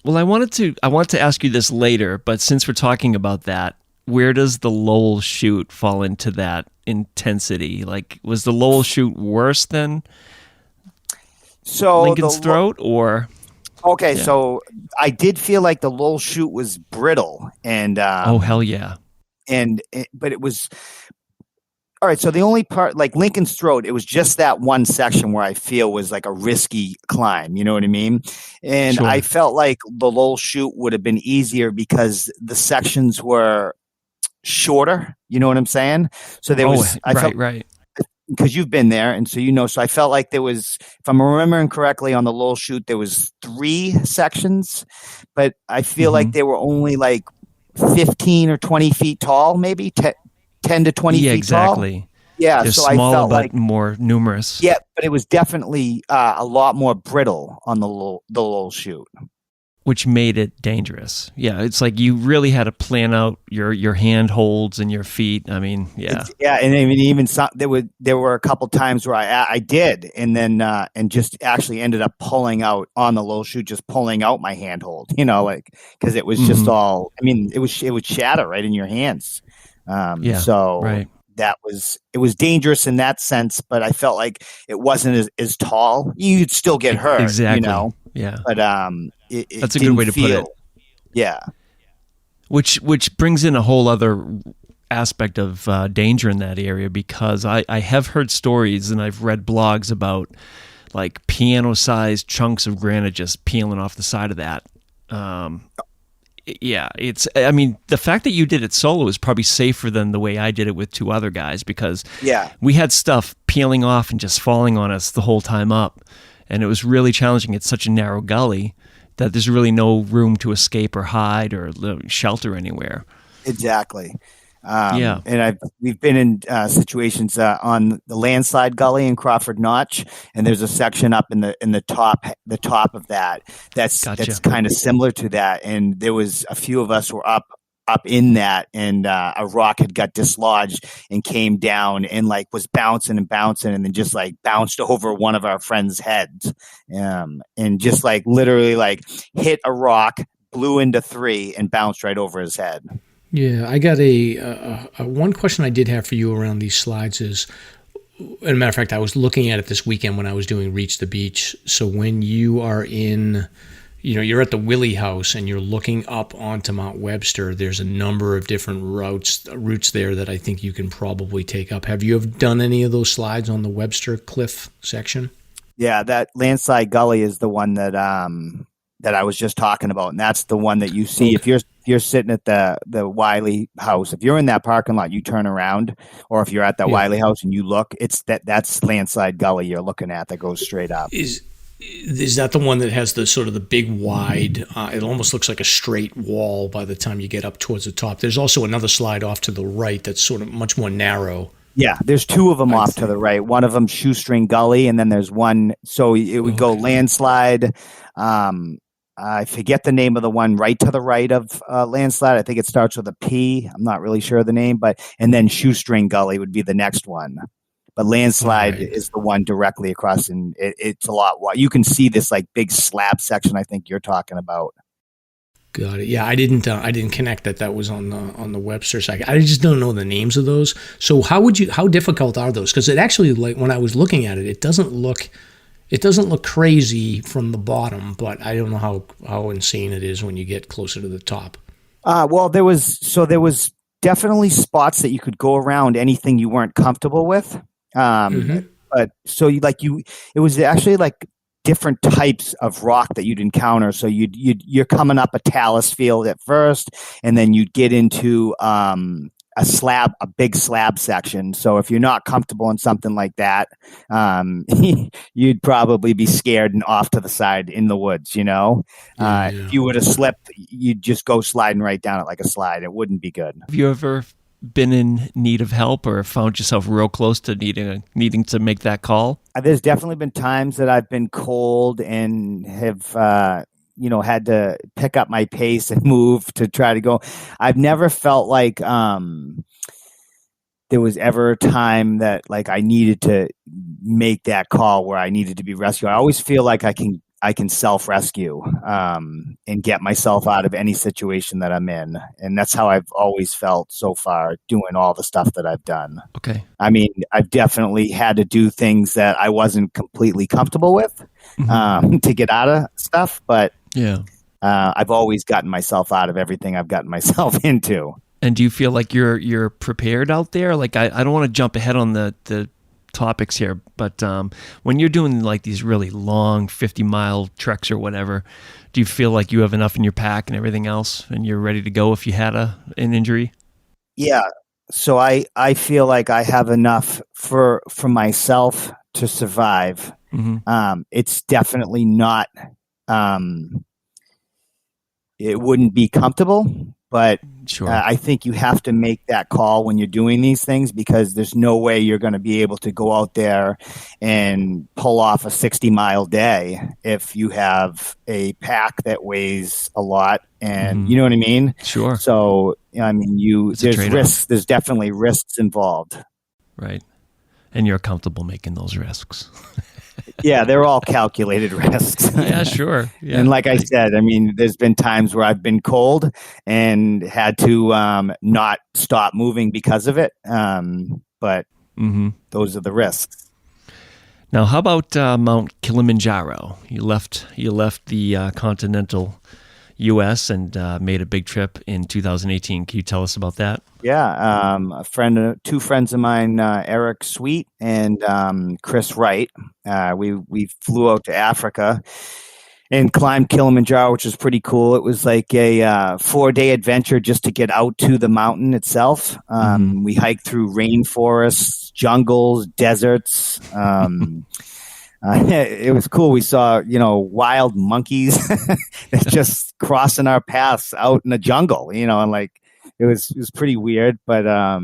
Well, I want to ask you this later, but since we're talking about that, where does the Lowell Chute fall into that intensity? Like, was the Lowell Chute worse than Lincoln's Throat, or? Okay, yeah. So I did feel like the Lowell Chute was brittle, and oh hell yeah, but it was. All right, so the only part, like Lincoln's Throat, it was just that one section where I feel was like a risky climb, you know what I mean? And sure. I felt like the Lowell Chute would have been easier because the sections were shorter, you know what I'm saying? So there was, right. Because you've been there, and so you know, so I felt like there was, if I'm remembering correctly, on the Lowell Chute, there was 3 sections, but I feel like they were only like 15 or 20 feet tall, maybe 10 to 20 feet exactly. tall. Yeah, they're so smaller, I felt but like more numerous. Yeah, but it was definitely a lot more brittle on the Lowell Chute, which made it dangerous. Yeah, it's like you really had to plan out your handholds and your feet. I mean, yeah, and I mean, even there were a couple times where I did, and then and just actually ended up pulling out on the Lowell Chute, just pulling out my handhold, you know, like because it was just all. I mean, it would shatter right in your hands. So right. It was dangerous in that sense, but I felt like it wasn't as tall. You'd still get hurt, exactly. You know. Yeah, but that's a good way to put it. Yeah, which brings in a whole other aspect of danger in that area, because I have heard stories and I've read blogs about like piano-sized chunks of granite just peeling off the side of that. Yeah, I mean, the fact that you did it solo is probably safer than the way I did it with 2 other guys, because we had stuff peeling off and just falling on us the whole time up. And it was really challenging. It's such a narrow gully that there's really no room to escape or hide or shelter anywhere. Exactly. And we've been in situations on the landslide gully in Crawford Notch, and there's a section up in the top of that that's kind of similar to that. And there was a few of us were up in that, and a rock had got dislodged and came down and like was bouncing and then just like bounced over one of our friends' heads, and just like literally like hit a rock, blew into 3, and bounced right over his head. Yeah, I got a one question I did have for you around these slides is, as a matter of fact, I was looking at it this weekend when I was doing Reach the Beach. So when you are in, you know, you're at the Willie House and you're looking up onto Mount Webster, there's a number of different routes there that I think you can probably take up. Have you done any of those slides on the Webster Cliff section? Yeah, that landslide gully is the one that I was just talking about, and that's the one that you see if you're sitting at the Wiley House. If you're in that parking lot, you turn around, or if you're at that Wiley House and you look, it's that's landslide gully you're looking at that goes straight up. Is that the one that has the sort of the big wide? It almost looks like a straight wall by the time you get up towards the top. There's also another slide off to the right that's sort of much more narrow. Yeah, there's 2 of them off to the right. One of them Shoestring Gully, and then there's one. So it would go landslide. I forget the name of the one right to the right of landslide. I think it starts with a P. I'm not really sure of the name, and then Shoestring Gully would be the next one. But landslide is the one directly across, and it's a lot wide. You can see this like big slab section I think you're talking about. Got it. Yeah, I didn't connect that was on the Webster side. I just don't know the names of those. So how difficult are those? Because it actually, like when I was looking at it, it doesn't look crazy from the bottom, but I don't know how insane it is when you get closer to the top. Well, there was definitely spots that you could go around anything you weren't comfortable with. But so it was actually like different types of rock that you'd encounter. So you're coming up a talus field at first, and then you'd get into a big slab section. So if you're not comfortable in something like that, you'd probably be scared and off to the side in the woods, If you were to slip, you'd just go sliding right down it like a slide. It wouldn't be good. Have you ever been in need of help or found yourself real close to needing to make that call? There's definitely been times that I've been cold and have had to pick up my pace and move to try to go. I've never felt like there was ever a time that like I needed to make that call where I needed to be rescued. I always feel like I can self-rescue and get myself out of any situation that I'm in. And that's how I've always felt so far doing all the stuff that I've done. Okay. I mean, I've definitely had to do things that I wasn't completely comfortable with to get out of stuff. But yeah, I've always gotten myself out of everything I've gotten myself into. And do you feel like you're prepared out there? Like I don't want to jump ahead on the topics here, but when you're doing like these really long 50-mile treks or whatever, do you feel like you have enough in your pack and everything else and you're ready to go if you had an injury? Yeah. So I feel like I have enough for myself to survive. Mm-hmm. It's definitely not, it wouldn't be comfortable, but sure. I think you have to make that call when you're doing these things because there's no way you're going to be able to go out there and pull off a 60-mile day if you have a pack that weighs a lot and you know what I mean? Sure. So, I mean, there's risks. There's definitely risks involved. Right. And you're comfortable making those risks. Yeah, they're all calculated risks. Yeah, sure. Yeah. And like I said, I mean, there's been times where I've been cold and had to not stop moving because of it. But those are the risks. Now, how about Mount Kilimanjaro? You left the continental U.S. and made a big trip in 2018. Can you tell us about that? Yeah, two friends of mine, Eric Sweet and Chris Wright. We flew out to Africa and climbed Kilimanjaro, which was pretty cool. It was like a 4-day adventure just to get out to the mountain itself. We hiked through rainforests, jungles, deserts. It was cool. We saw, wild monkeys just crossing our paths out in the jungle, and like it was pretty weird, but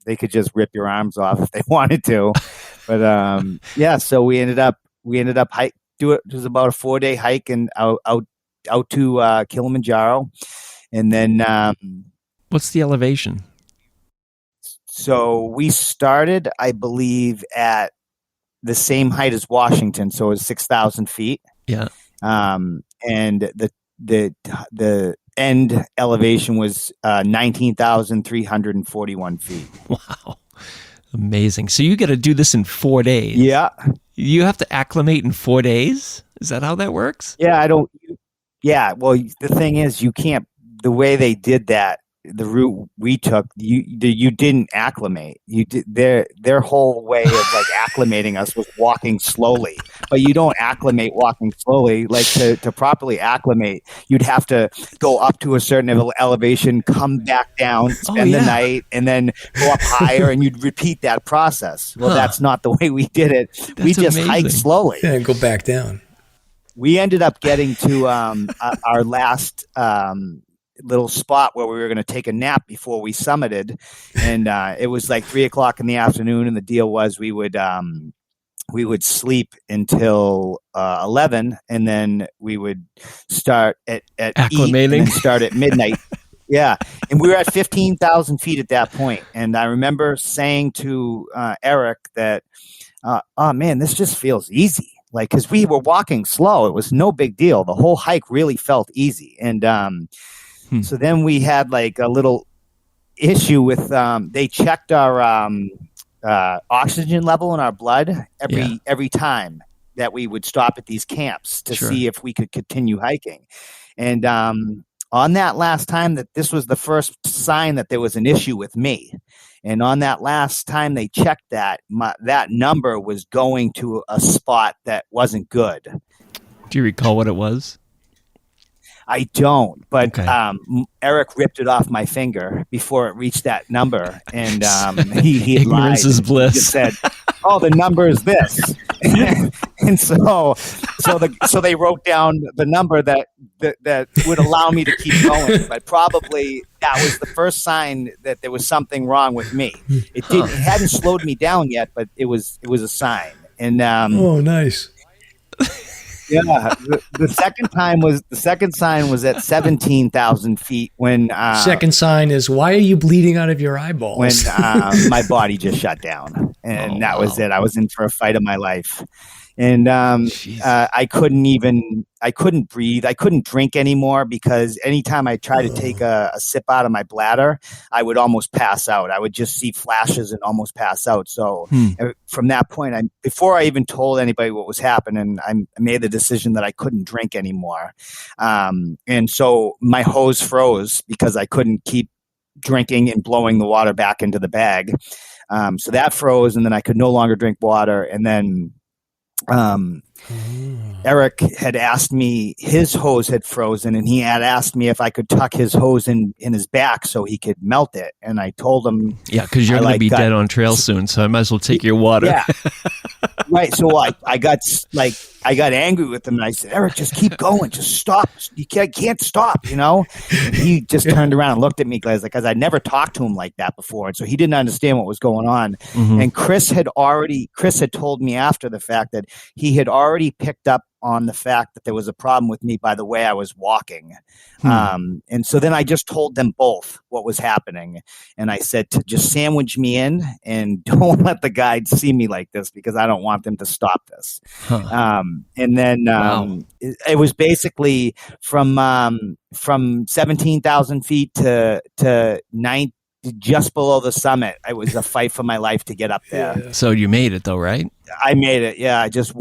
they could just rip your arms off if they wanted to. But yeah, so we ended up it was about a 4-day hike and out to Kilimanjaro, and then what's the elevation? So we started, I believe, at the same height as Washington, so it was 6,000 feet. Yeah. And the end elevation was 19,341 feet. Wow. Amazing. So you got to do this in 4 days. Yeah. You have to acclimate in 4 days? Is that how that works? Yeah, yeah, well, the thing is, you can't, the way they did that, the route we took, you didn't acclimate. You did their whole way of like acclimating us was walking slowly, but you don't acclimate walking slowly. Like to properly acclimate, you'd have to go up to a certain elevation, come back down, spend the night, and then go up higher, and you'd repeat that process. Well, that's not the way we did it. We just hiked slowly and go back down. We ended up getting to our last little spot where we were going to take a nap before we summited, and it was like 3:00 in the afternoon, and the deal was we would sleep until 11, and then we would start at acclimating and start at midnight. Yeah, and we were at 15,000 feet at that point, and I remember saying to Eric that, "Oh man, this just feels easy." Like, because we were walking slow, it was no big deal. The whole hike really felt easy, and so then we had like a little issue with they checked our oxygen level in our blood every time that we would stop at these camps to see if we could continue hiking. And on that last time, that this was the first sign that there was an issue with me. And on that last time they checked that, that number was going to a spot that wasn't good. Do you recall what it was? I don't, but Okay. Eric ripped it off my finger before it reached that number, and he had Ignorance lied. is bliss. He just said, "Oh, the number is this," and so they wrote down the number that would allow me to keep going. But probably that was the first sign that there was something wrong with me. It hadn't slowed me down yet, but it was a sign. And oh, nice. yeah, the second sign was at 17,000 feet when Second sign is, why are you bleeding out of your eyeballs? when my body just shut down, and that was it. I was in for a fight of my life, and I couldn't breathe. I couldn't drink anymore because anytime I tried to take a sip out of my bladder, I would almost pass out. I would just see flashes and almost pass out. So from that point, before I even told anybody what was happening, I made the decision that I couldn't drink anymore. And so my hose froze because I couldn't keep drinking and blowing the water back into the bag. So that froze, and then I could no longer drink water. And then Eric had asked me, his hose had frozen, and he had asked me if I could tuck his hose in his back so he could melt it. And I told him, Yeah, because you're going to be dead on trail soon, so I might as well take your water. Yeah. Right. So I got angry with him, and I said, Eric, just keep going. Just stop. You can't stop, And he just turned around and looked at me because I'd never talked to him like that before. And so he didn't understand what was going on. Mm-hmm. And Chris had told me after the fact that he had already picked up on the fact that there was a problem with me by the way I was walking. And so then I just told them both what was happening. And I said to just sandwich me in and don't let the guides see me like this because I don't want them to stop this. And then it was basically from 17,000 feet to 9, just below the summit. It was a fight for my life to get up there. Yeah. So you made it though, right? I made it. Yeah. I just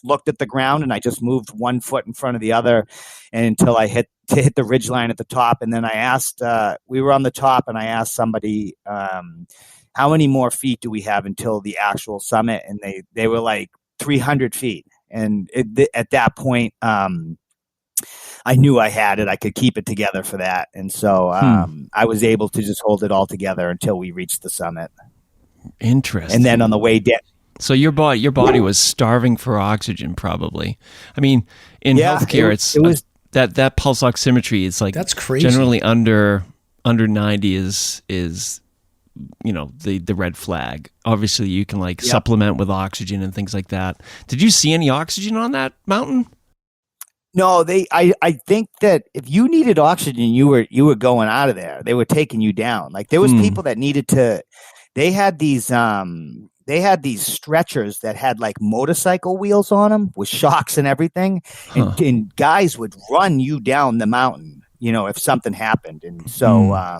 looked at the ground and I just moved one foot in front of the other and until I hit the ridge line at the top. And then I asked, we were on the top and I asked somebody, how many more feet do we have until the actual summit? And they were like 300 feet. And at that point, I knew I had it. I could keep it together for that. And so I was able to just hold it all together until we reached the summit. Interesting. And then on the way down. So your body was starving for oxygen, probably. I mean, in healthcare, it was that pulse oximetry is like that's crazy. Generally under 90 is the red flag. Obviously, you can supplement with oxygen and things like that. Did you see any oxygen on that mountain? No, I think that if you needed oxygen, you were going out of there. They were taking you down. Like there was people that needed to. They had these stretchers that had like motorcycle wheels on them with shocks and everything, and guys would run you down the mountain. If something happened, and so I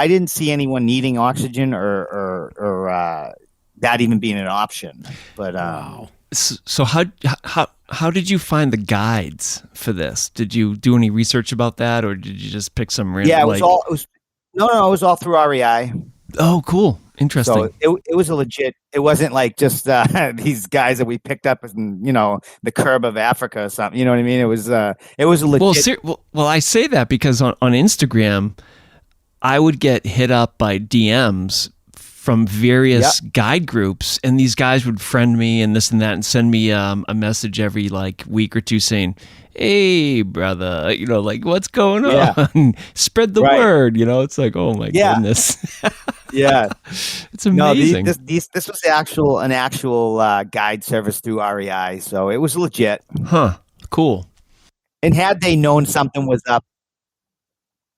didn't see anyone needing oxygen or that even being an option. But wow. So how did you find the guides for this? Did you do any research about that, or did you just pick some random? Yeah, it was all through REI. Oh, cool, interesting. So it was a legit. It wasn't like just these guys that we picked up in the curb of Africa or something. You know what I mean? It was a legit. Well, I say that because on Instagram, I would get hit up by DMs from various guide groups, and these guys would friend me and this and that and send me a message every week or two saying, hey brother, what's going on? Spread the word. It's like, oh my goodness. Yeah. It's amazing. No, this was an actual guide service through REI, so it was legit. Cool. And had they known something was up,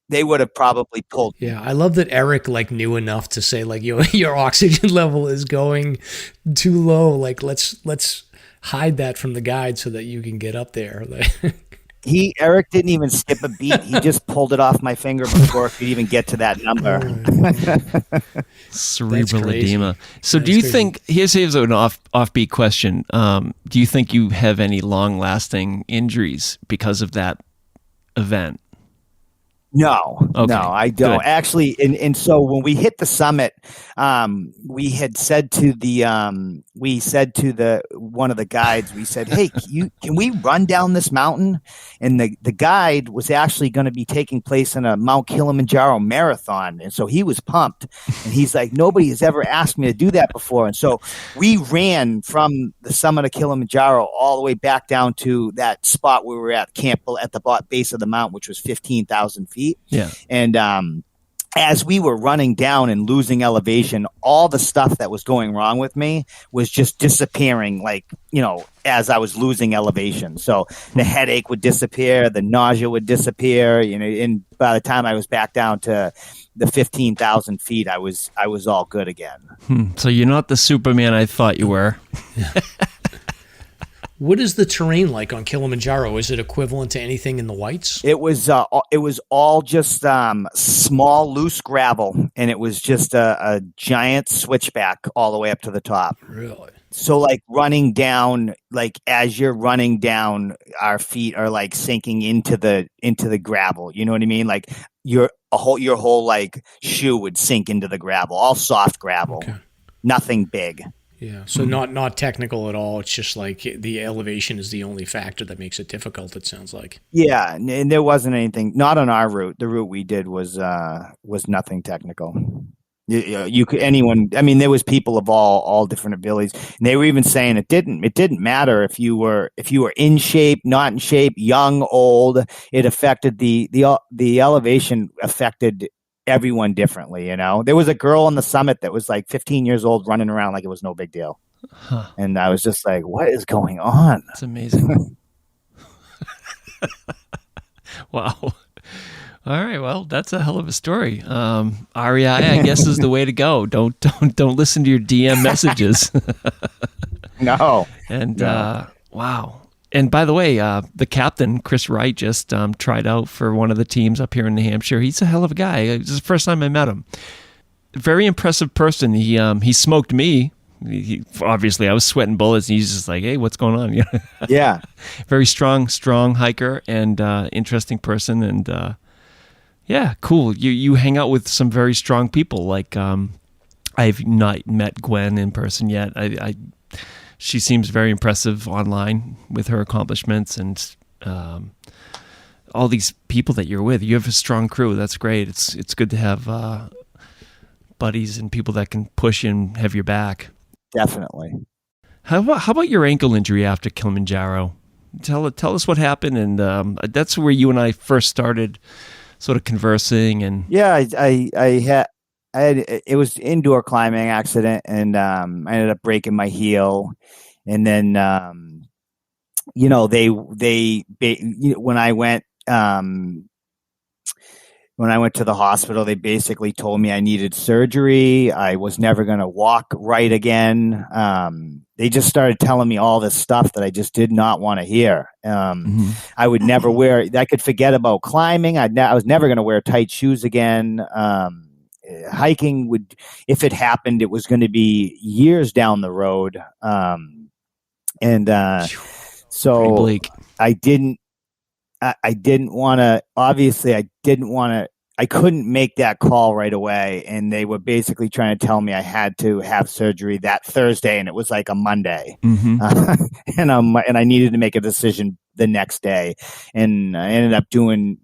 they would have probably pulled. Yeah, I love that Eric knew enough to say your oxygen level is going too low. Let's hide that from the guide so that you can get up there. Eric didn't even skip a beat. He just pulled it off my finger before it could even get to that number. Cerebral edema. So do you think, here's an offbeat question. Do you think you have any long-lasting injuries because of that event? No, Okay, no, I don't good. actually. And so when we hit the summit, we said to one of the guides, we said, "Hey, can we run down this mountain?" And the guide was actually going to be taking place in a Mount Kilimanjaro marathon, and so he was pumped. And he's like, "Nobody has ever asked me to do that before." And so we ran from the summit of Kilimanjaro all the way back down to that spot where we were at camp at the base of the mountain, which was 15,000 feet. Yeah. And as we were running down and losing elevation, all the stuff that was going wrong with me was just disappearing, like, as I was losing elevation. So the headache would disappear, the nausea would disappear, and by the time I was back down to the 15,000 feet, I was all good again. So you're not the Superman I thought you were. What is the terrain like on Kilimanjaro? Is it equivalent to anything in the Whites? It was all just small, loose gravel, and it was just a giant switchback all the way up to the top. Really? So, like running down, like as you're running down, our feet are like sinking into the gravel. You know what I mean? Like your whole like shoe would sink into the gravel, all soft gravel, nothing big. Yeah, so not technical at all. It's just like the elevation is the only factor that makes it difficult, it sounds like. Yeah, and there wasn't anything, not on our route. The route we did was nothing technical. You could, anyone, I mean, there was people of all different abilities. And they were even saying it didn't matter if you were in shape, not in shape, young, old. It affected the elevation affected everyone differently. There was a girl on the summit that was like 15 years old running around like it was no big deal. Huh. And I was just like, what is going on? It's amazing. Wow. All right. Well, that's a hell of a story. REI, I guess, is the way to go. Don't listen to your DM messages. No. And wow. And by the way, the captain, Chris Wright, just tried out for one of the teams up here in New Hampshire. He's a hell of a guy. This is the first time I met him. Very impressive person. He smoked me. Obviously, I was sweating bullets, and he's just like, "Hey, what's going on?" Yeah. Very strong hiker and interesting person. And yeah, cool. You hang out with some very strong people. Like I've not met Gwen in person yet. She seems very impressive online with her accomplishments and all these people that you're with. You have a strong crew. That's great. It's good to have buddies and people that can push you and have your back. Definitely. How about your ankle injury after Kilimanjaro? Tell us what happened, and that's where you and I first started sort of conversing. And yeah, I had it was indoor climbing accident, and I ended up breaking my heel, and then when I went to the hospital, they basically told me I needed surgery. I was never going to walk right again. They just started telling me all this stuff that I just did not want to hear. I would never I could forget about climbing. I was never going to wear tight shoes again. Hiking if it happened, it was going to be years down the road. So I didn't want to, obviously I couldn't make that call right away. And they were basically trying to tell me I had to have surgery that Thursday, and it was like a Monday. And I needed to make a decision the next day. And I ended up doing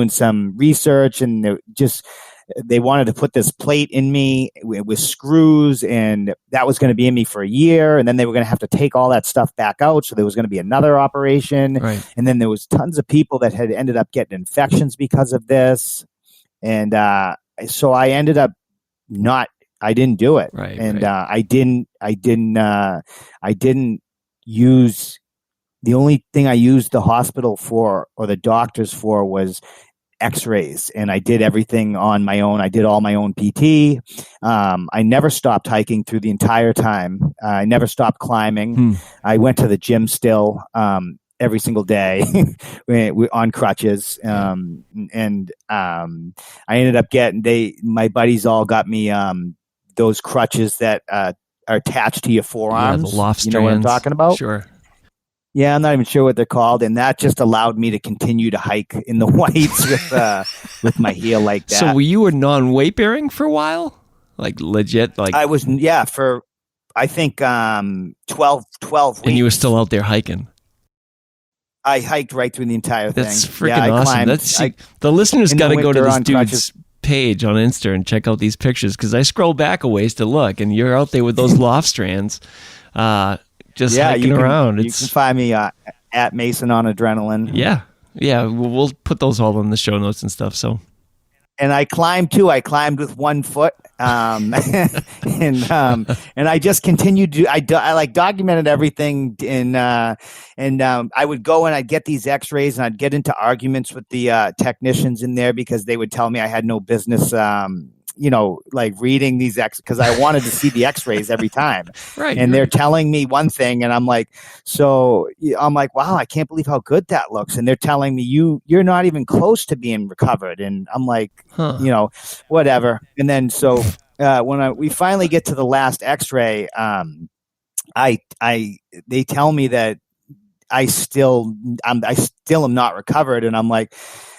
some research, and they wanted to put this plate in me with screws, and that was going to be in me for a year. And then they were going to have to take all that stuff back out. So there was going to be another operation. Right. And then there was tons of people that had ended up getting infections because of this. And so I ended up I didn't do it. Right. And I didn't use, the only thing I used the hospital for, or the doctors for, was X-rays, and I did everything on my own. I did all my own PT. I never stopped hiking through the entire time. I never stopped climbing. I went to the gym still. every single day on crutches. I ended up my buddies all got me those crutches that are attached to your forearms. Yeah, the loft strands. You know what I'm talking about? Sure. Yeah, I'm not even sure what they're called, and that just allowed me to continue to hike in the whites with my heel like that. So were you non-weight bearing for a while? Like legit? Like I was, for I think 12 weeks. And you were still out there hiking. I hiked right through the entire thing. That's freaking awesome. The listeners got to go to this dude's page on Insta and check out these pictures, because I scroll back a ways to look, and you're out there with those loft strands, just hiking around. You can find me at Mason on Adrenaline. Yeah. We'll put those all in the show notes and stuff. So. And I climbed too. I climbed with 1 foot, and I just continued to. I like documented everything, and I would go and I'd get these X-rays, and I'd get into arguments with the technicians in there, because they would tell me I had no business, like reading these because I wanted to see the X-rays every time. Right. And they're telling me one thing, and I'm like, wow, I can't believe how good that looks. And they're telling me you're not even close to being recovered. And I'm like, whatever. And then when we finally get to the last X-ray, they tell me that I still am not recovered, and I'm like,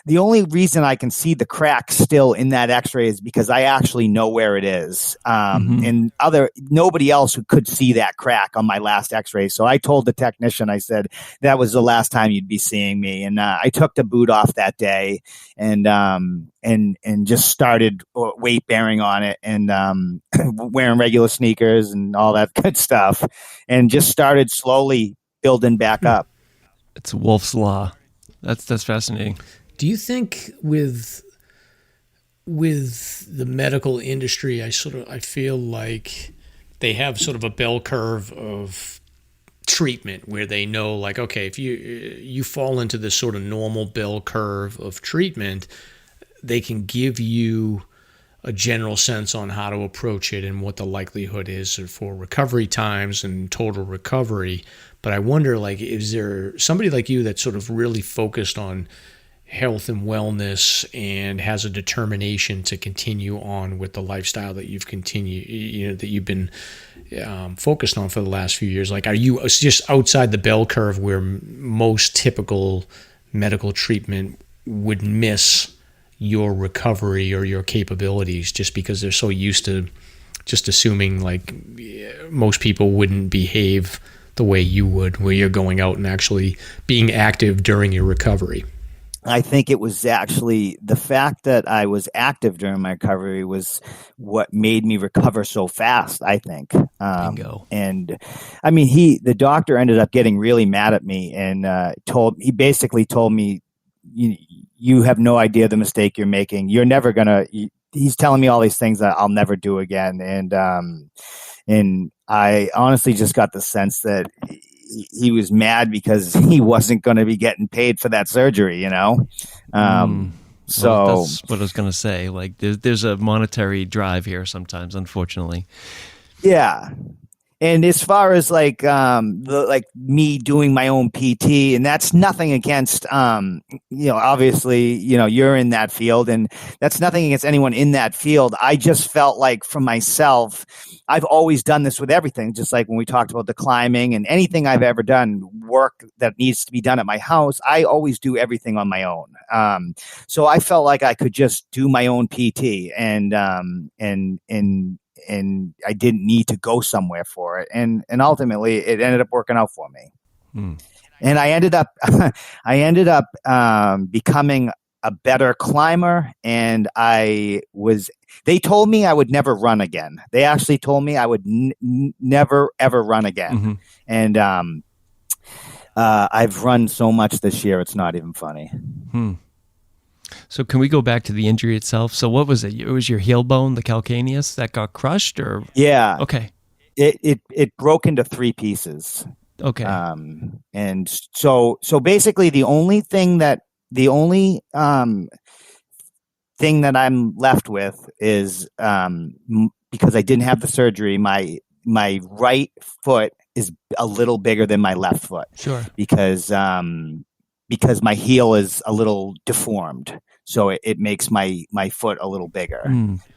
the only reason I can see the crack still in that X-ray is because I actually know where it is, and nobody else who could see that crack on my last X-ray. So I told the technician, I said, that was the last time you'd be seeing me, and I took the boot off that day, and just started weight bearing on it, and wearing regular sneakers and all that good stuff, and just started slowly building back up. It's Wolf's Law. That's fascinating. Do you think with the medical industry, I feel like they have sort of a bell curve of treatment where they know, like, okay, if you fall into this sort of normal bell curve of treatment, they can give you a general sense on how to approach it and what the likelihood is for recovery times and total recovery. But I wonder, like, is there somebody like you that's sort of really focused on health and wellness and has a determination to continue on with the lifestyle that you've that you've been focused on for the last few years? Like, are you just outside the bell curve where most typical medical treatment would miss your recovery or your capabilities, just because they're so used to just assuming like most people wouldn't behave the way you would, where you're going out and actually being active during your recovery? I think it was actually the fact that I was active during my recovery was what made me recover so fast, I think. Bingo. And I mean, the doctor ended up getting really mad at me, and he basically told me, you have no idea the mistake you're making. You're never gonna. He's telling me all these things that I'll never do again, and I honestly just got the sense that he was mad because he wasn't going to be getting paid for that surgery, So that's what I was going to say. Like, there's a monetary drive here sometimes, unfortunately. Yeah. And as far as like me doing my own PT, and that's nothing against obviously you're in that field, and that's nothing against anyone in that field. I just felt like for myself, I've always done this with everything. Just like when we talked about the climbing and anything I've ever done, work that needs to be done at my house, I always do everything on my own. So I felt like I could just do my own PT, and I didn't need to go somewhere for it. And ultimately it ended up working out for me. And I ended up becoming a better climber. And they told me I would never run again. They actually told me I would never, ever run again. And I've run so much this year, it's not even funny. So can we go back to the injury itself? So what was it? It was your heel bone, the calcaneus, that got crushed, or? Yeah. Okay. It broke into 3 pieces. Okay. And so basically the only thing that I'm left with is, because I didn't have the surgery, my right foot is a little bigger than my left foot. Sure. Because my heel is a little deformed. So it makes my foot a little bigger,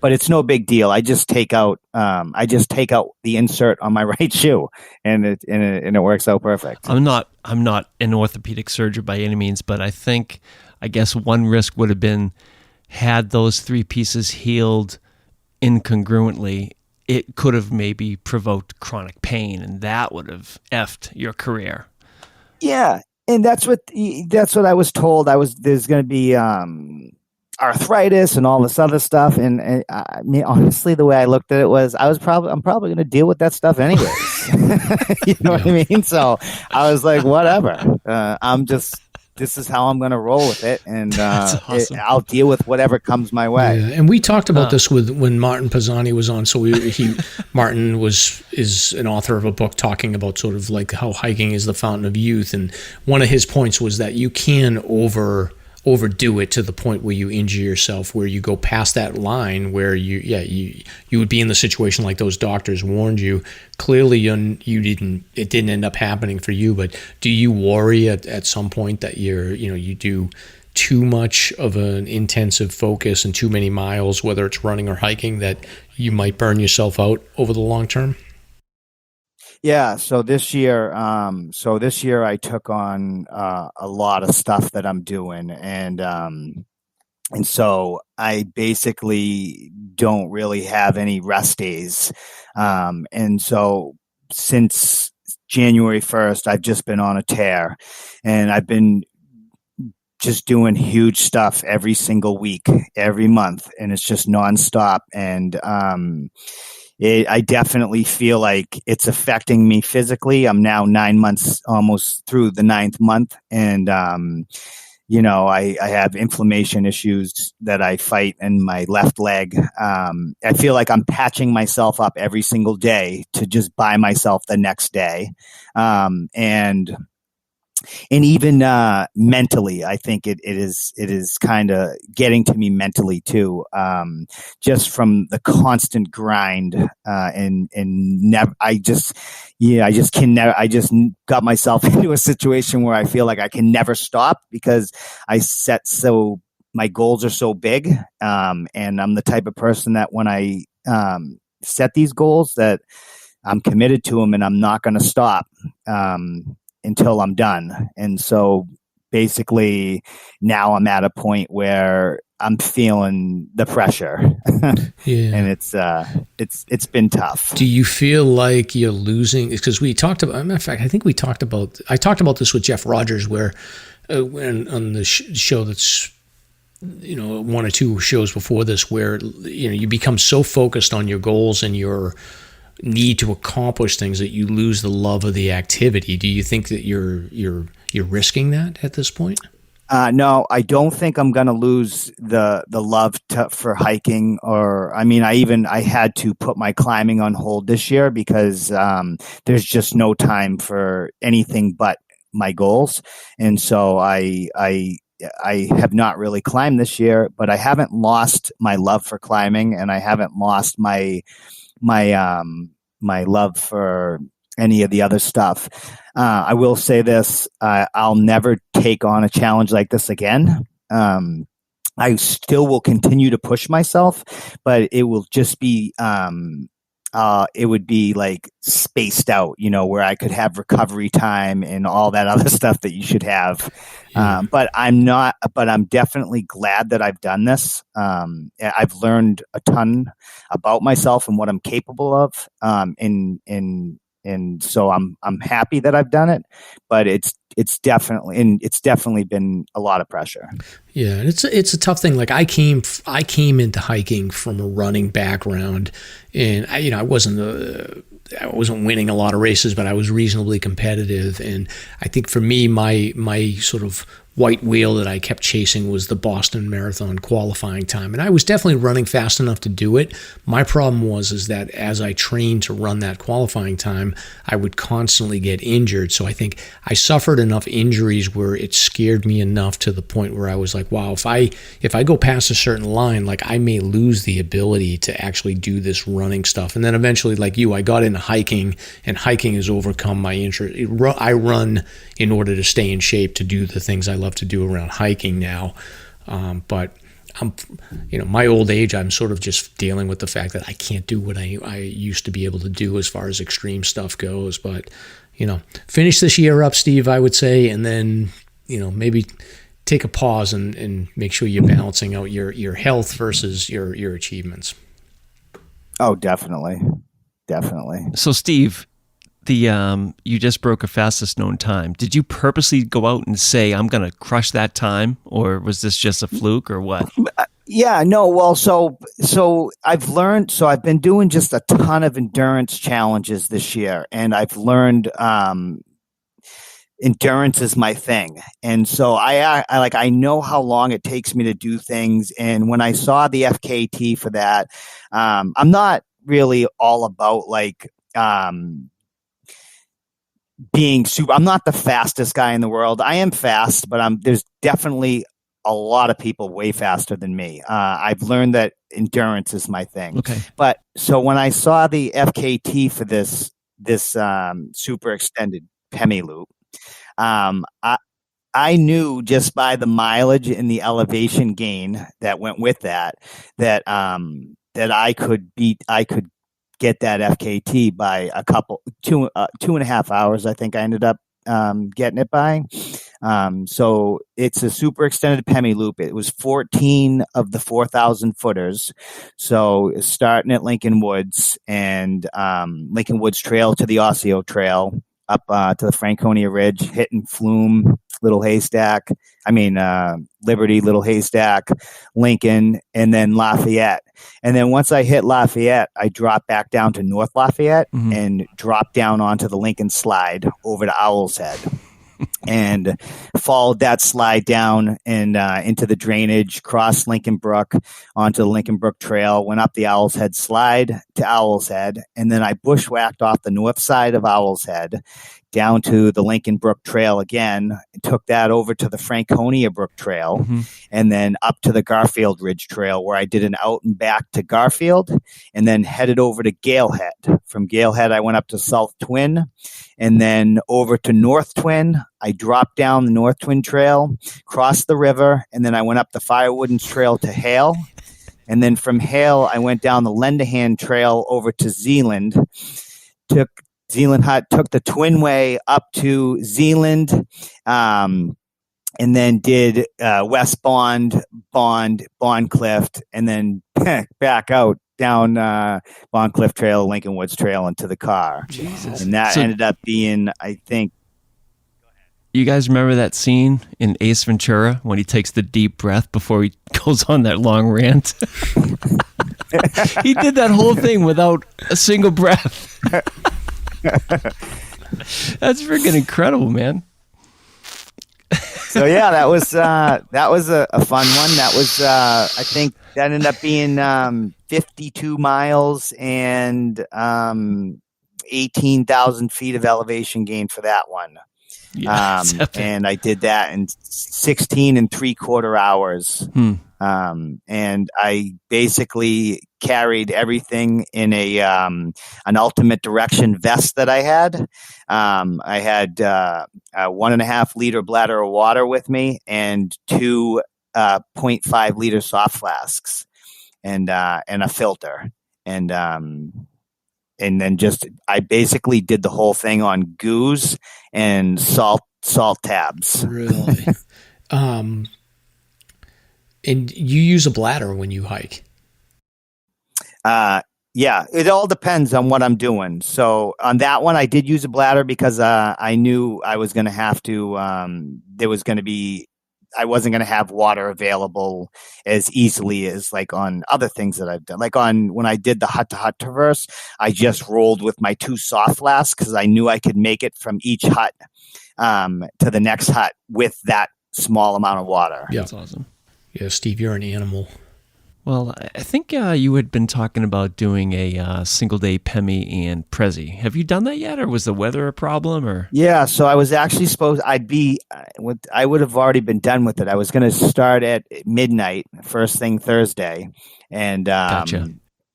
but it's no big deal. I just take out the insert on my right shoe, and it works out perfect. I'm not an orthopedic surgeon by any means, but I guess one risk would have been, had those 3 pieces healed incongruently, it could have maybe provoked chronic pain, and that would have effed your career. Yeah. And that's what I was told. There's going to be arthritis and all this other stuff. And I mean, honestly, the way I looked at it was, I'm probably going to deal with that stuff anyways. You know what I mean? So I was like, whatever. This is how I'm going to roll with it, and awesome. I'll deal with whatever comes my way. Yeah, and we talked about this when Martin Pisani was on. So Martin is an author of a book talking about sort of like how hiking is the fountain of youth, and one of his points was that you can overdo it to the point where you injure yourself, where you go past that line where you would be in the situation like those doctors warned you. Clearly it didn't end up happening for you, but do you worry at some point that you do too much of an intensive focus and too many miles, whether it's running or hiking, that you might burn yourself out over the long term? Yeah. So this year I took on a lot of stuff that I'm doing, and so I basically don't really have any rest days. And so since January 1st, I've just been on a tear, and I've been just doing huge stuff every single week, every month, and it's just nonstop. And I definitely feel like it's affecting me physically. I'm now 9 months almost through the 9th month. And, I have inflammation issues that I fight in my left leg. I feel like I'm patching myself up every single day to just buy myself the next day. And even mentally, I think it is kind of getting to me mentally too, just from the constant grind, and never. I just got myself into a situation where I feel like I can never stop because my goals are so big, and I'm the type of person that when I set these goals that I'm committed to them and I'm not going to stop until I'm done. And so basically now I'm at a point where I'm feeling the pressure. Yeah. And it's been tough. Do you feel like you're losing? Because we talked about, matter of fact, I talked about this with Jeff Rogers, where when on the show that's, one or two shows before this, where, you become so focused on your goals and your need to accomplish things that you lose the love of the activity. Do you think that you're risking that at this point? No, I don't think I'm going to lose the love for hiking. I had to put my climbing on hold this year because there's just no time for anything but my goals. And so I have not really climbed this year, but I haven't lost my love for climbing, and I haven't lost my love for any of the other stuff. I will say this, I'll never take on a challenge like this again. I still will continue to push myself, but it will just be, it would be like spaced out, where I could have recovery time and all that other stuff that you should have. But I'm definitely glad that I've done this. I've learned a ton about myself and what I'm capable of. And so I'm happy that I've done it, but it's definitely been a lot of pressure. Yeah, and it's a tough thing. Like I came into hiking from a running background, and I wasn't winning a lot of races, but I was reasonably competitive. And I think for me, my sort of white whale that I kept chasing was the Boston Marathon qualifying time. And I was definitely running fast enough to do it. My problem is that as I trained to run that qualifying time, I would constantly get injured. So I think I suffered enough injuries where it scared me enough to the point where I was like, wow, if I go past a certain line, like I may lose the ability to actually do this running stuff. And then eventually, like you, I got into hiking, and hiking has overcome my interest. I run in order to stay in shape to do the things I love to do around hiking now. But I'm, my old age, I'm sort of just dealing with the fact that I can't do what I used to be able to do as far as extreme stuff goes. But, finish this year up, Steve, I would say, and then, maybe take a pause and make sure you're balancing out your health versus your achievements. Oh, definitely. Definitely. So, Steve, you just broke a fastest known time. Did you purposely go out and say, I'm going to crush that time, or was this just a fluke, or what? Yeah, no. Well, so I've learned. So I've been doing just a ton of endurance challenges this year, and I've learned endurance is my thing. And so I know how long it takes me to do things. And when I saw the FKT for that, I'm not really all about being super. I'm not the fastest guy in the world. I am fast, but there's definitely a lot of people way faster than me. I've learned that endurance is my thing. Okay. But so when I saw the FKT for this super extended Pemi loop, I knew just by the mileage and the elevation gain that went with that I could get that FKT by two and a half hours. I think I ended up getting it by. So it's a super extended Pemi loop. It was 14 of the 4,000 footers. So starting at Lincoln Woods and Lincoln Woods Trail to the Osseo Trail up to the Franconia Ridge, hitting Flume, Liberty, Little Haystack, Lincoln, and then Lafayette. And then once I hit Lafayette, I dropped back down to North Lafayette and dropped down onto the Lincoln Slide over to Owl's Head. And followed that slide down and into the drainage, crossed Lincoln Brook onto the Lincoln Brook Trail, went up the Owl's Head slide to Owl's Head, and then I bushwhacked off the north side of Owl's Head down to the Lincoln Brook Trail again, took that over to the Franconia Brook Trail, and then up to the Garfield Ridge Trail, where I did an out and back to Garfield, and then headed over to Galehead. From Galehead, I went up to South Twin, and then over to North Twin. I dropped down the North Twin Trail, crossed the river, and then I went up the Firewoodens Trail to Hale. And then from Hale, I went down the Lendahan Trail over to Zealand, took the Twinway up to Zealand, and then did West Bond Cliff, and then back out down Bond Cliff Trail, Lincoln Woods Trail into the car. Jesus. And that ended up being, I think. You guys remember that scene in Ace Ventura when he takes the deep breath before he goes on that long rant? He did that whole thing without a single breath. That's freaking incredible, man. So yeah, that was a fun one. That was I think that ended up being 52 miles and 18,000 feet of elevation gain for that one. Yeah, and I did that in 16 and 3/4 hours. And I basically carried everything in an Ultimate Direction vest that I had. I had a 1.5 liter bladder of water with me and 2 0.5 liter soft flasks and a filter. And then I basically did the whole thing on goos and salt tabs. Really? And you use a bladder when you hike? Yeah, it all depends on what I'm doing. So on that one, I did use a bladder because I knew I was going to have to. I wasn't going to have water available as easily as like on other things that I've done. Like when I did the hut-to-hut traverse, I just rolled with my 2 soft flasks because I knew I could make it from each hut to the next hut with that small amount of water. Yeah. That's awesome. Yeah, Steve, you're an animal. Well, I think you had been talking about doing a single day Pemi and Prezi. Have you done that yet, or was the weather a problem? Or Yeah, so I was actually I would have already been done with it. I was going to start at midnight, first thing Thursday, and Gotcha.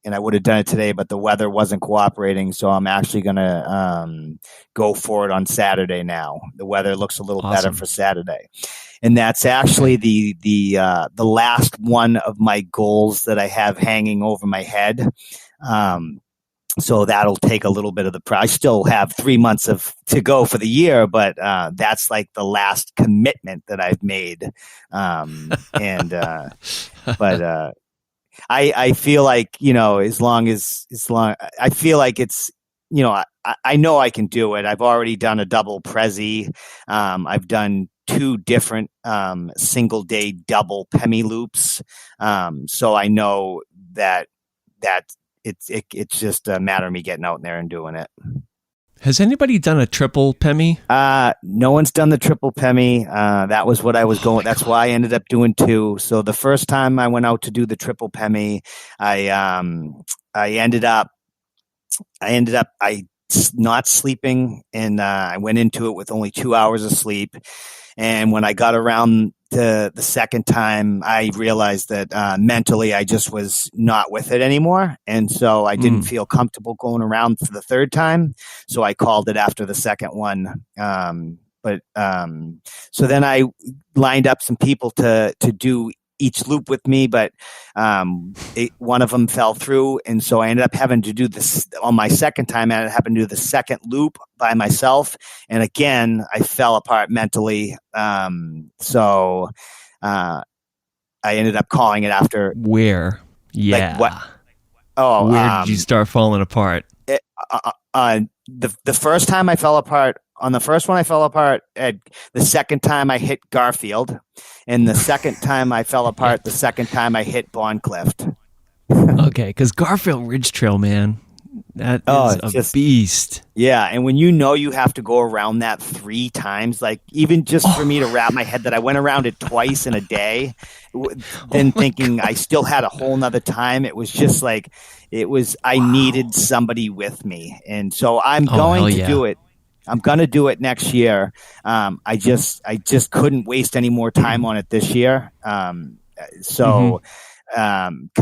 and I would have done it today, but the weather wasn't cooperating, so I'm actually going to go for it on Saturday now. The weather looks a little better Awesome. for Saturday. And that's actually the last one of my goals that I have hanging over my head. So that'll take a little bit of I still have 3 months to go for the year, but that's like the last commitment that I've made. But I feel like, I feel like it's, I know I can do it. I've already done a double Prezi. I've done 2 different single day double Pemi loops. So I know that it's just a matter of me getting out there and doing it. has anybody done a triple Pemi? No one's done the triple Pemi. That was what I was going. That's why I ended up doing 2. So the first time I went out to do the triple Pemi, I ended up not sleeping, and I went into it with only 2 hours of sleep. And when I got around to the second time, I realized that mentally I just was not with it anymore. And so I didn't feel comfortable going around for the third time. So I called it after the second one. So then I lined up some people to do each loop with me, but one of them fell through, and so I ended up having to do this on my second time. I happened to do the second loop by myself, and again I fell apart mentally. So I ended up calling it after. Where? Yeah. Like what? Oh, where did you start falling apart? The first time I fell apart. On the first one, I fell apart. The second time, I hit Garfield. And the second time I fell apart, the second time I hit Bondcliff. Okay, because Garfield Ridge Trail, man, that is a beast. Yeah, and when you have to go around that 3 times, like even just for me to wrap my head that I went around it twice in a day, then thinking I still had a whole nother time, it was just like, I needed somebody with me. And so I'm going to do it. I'm going to do it next year. I just couldn't waste any more time on it this year. Because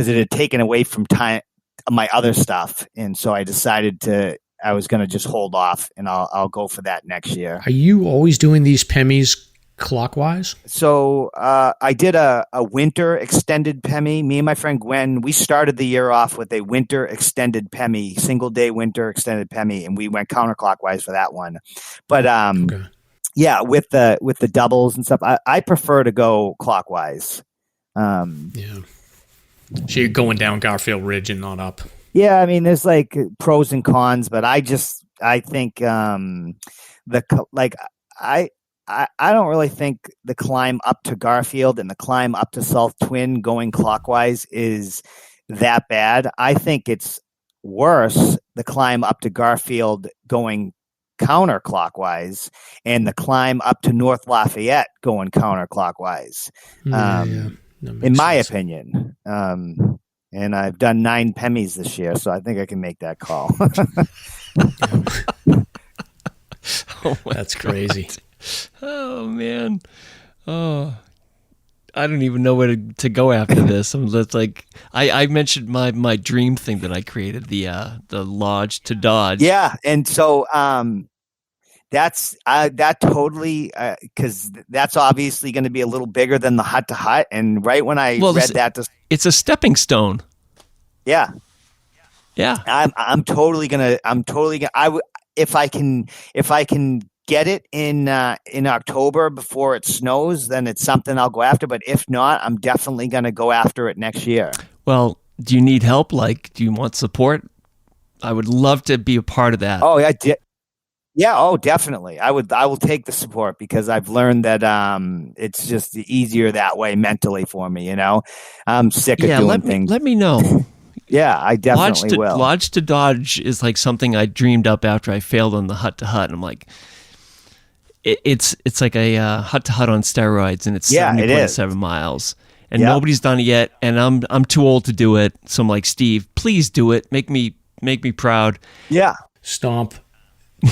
it had taken away from time, my other stuff. And so I decided I was going to just hold off, and I'll go for that next year. Are you always doing these Pemis clockwise? So I did a winter extended Pemi. Me and my friend Gwen, we started the year off with a winter extended Pemi, single day winter extended Pemi, and we went counterclockwise for that one. But yeah, with the doubles and stuff, I prefer to go clockwise. Yeah. So you're going down Garfield Ridge and not up. Yeah, I mean, there's like pros and cons, but I think I don't really think the climb up to Garfield and the climb up to South Twin going clockwise is that bad. I think it's worse, the climb up to Garfield going counterclockwise and the climb up to North Lafayette going counterclockwise, in my opinion. And I've done 9 Pemis this year, so I think I can make that call. That's crazy. Oh man, I don't even know where to go after this. I'm just like, I mentioned my dream thing that I created, the Lodge to Dodge. Yeah, and so that's that totally, because that's obviously going to be a little bigger than the Hut to Hut. And right when I read that, it's a stepping stone. Yeah, yeah. I'm totally gonna. If I can get it in October before it snows, then it's something I'll go after. But if not, I'm definitely going to go after it next year. Well, do you need help? Like, do you want support? I would love to be a part of that. Oh, yeah. Oh, definitely. I will take the support, because I've learned that it's just easier that way mentally for me. I'm sick of doing things. Let me know. Yeah, I definitely will. Lodge to Dodge is like something I dreamed up after I failed on the Hut to Hut. And I'm like, it's like a hut to hut on steroids, and it's Yeah, it is. 70.7 miles. And Yep. nobody's done it yet, and I'm too old to do it. So I'm like, Steve, please do it. Make me proud. Yeah. Stomp.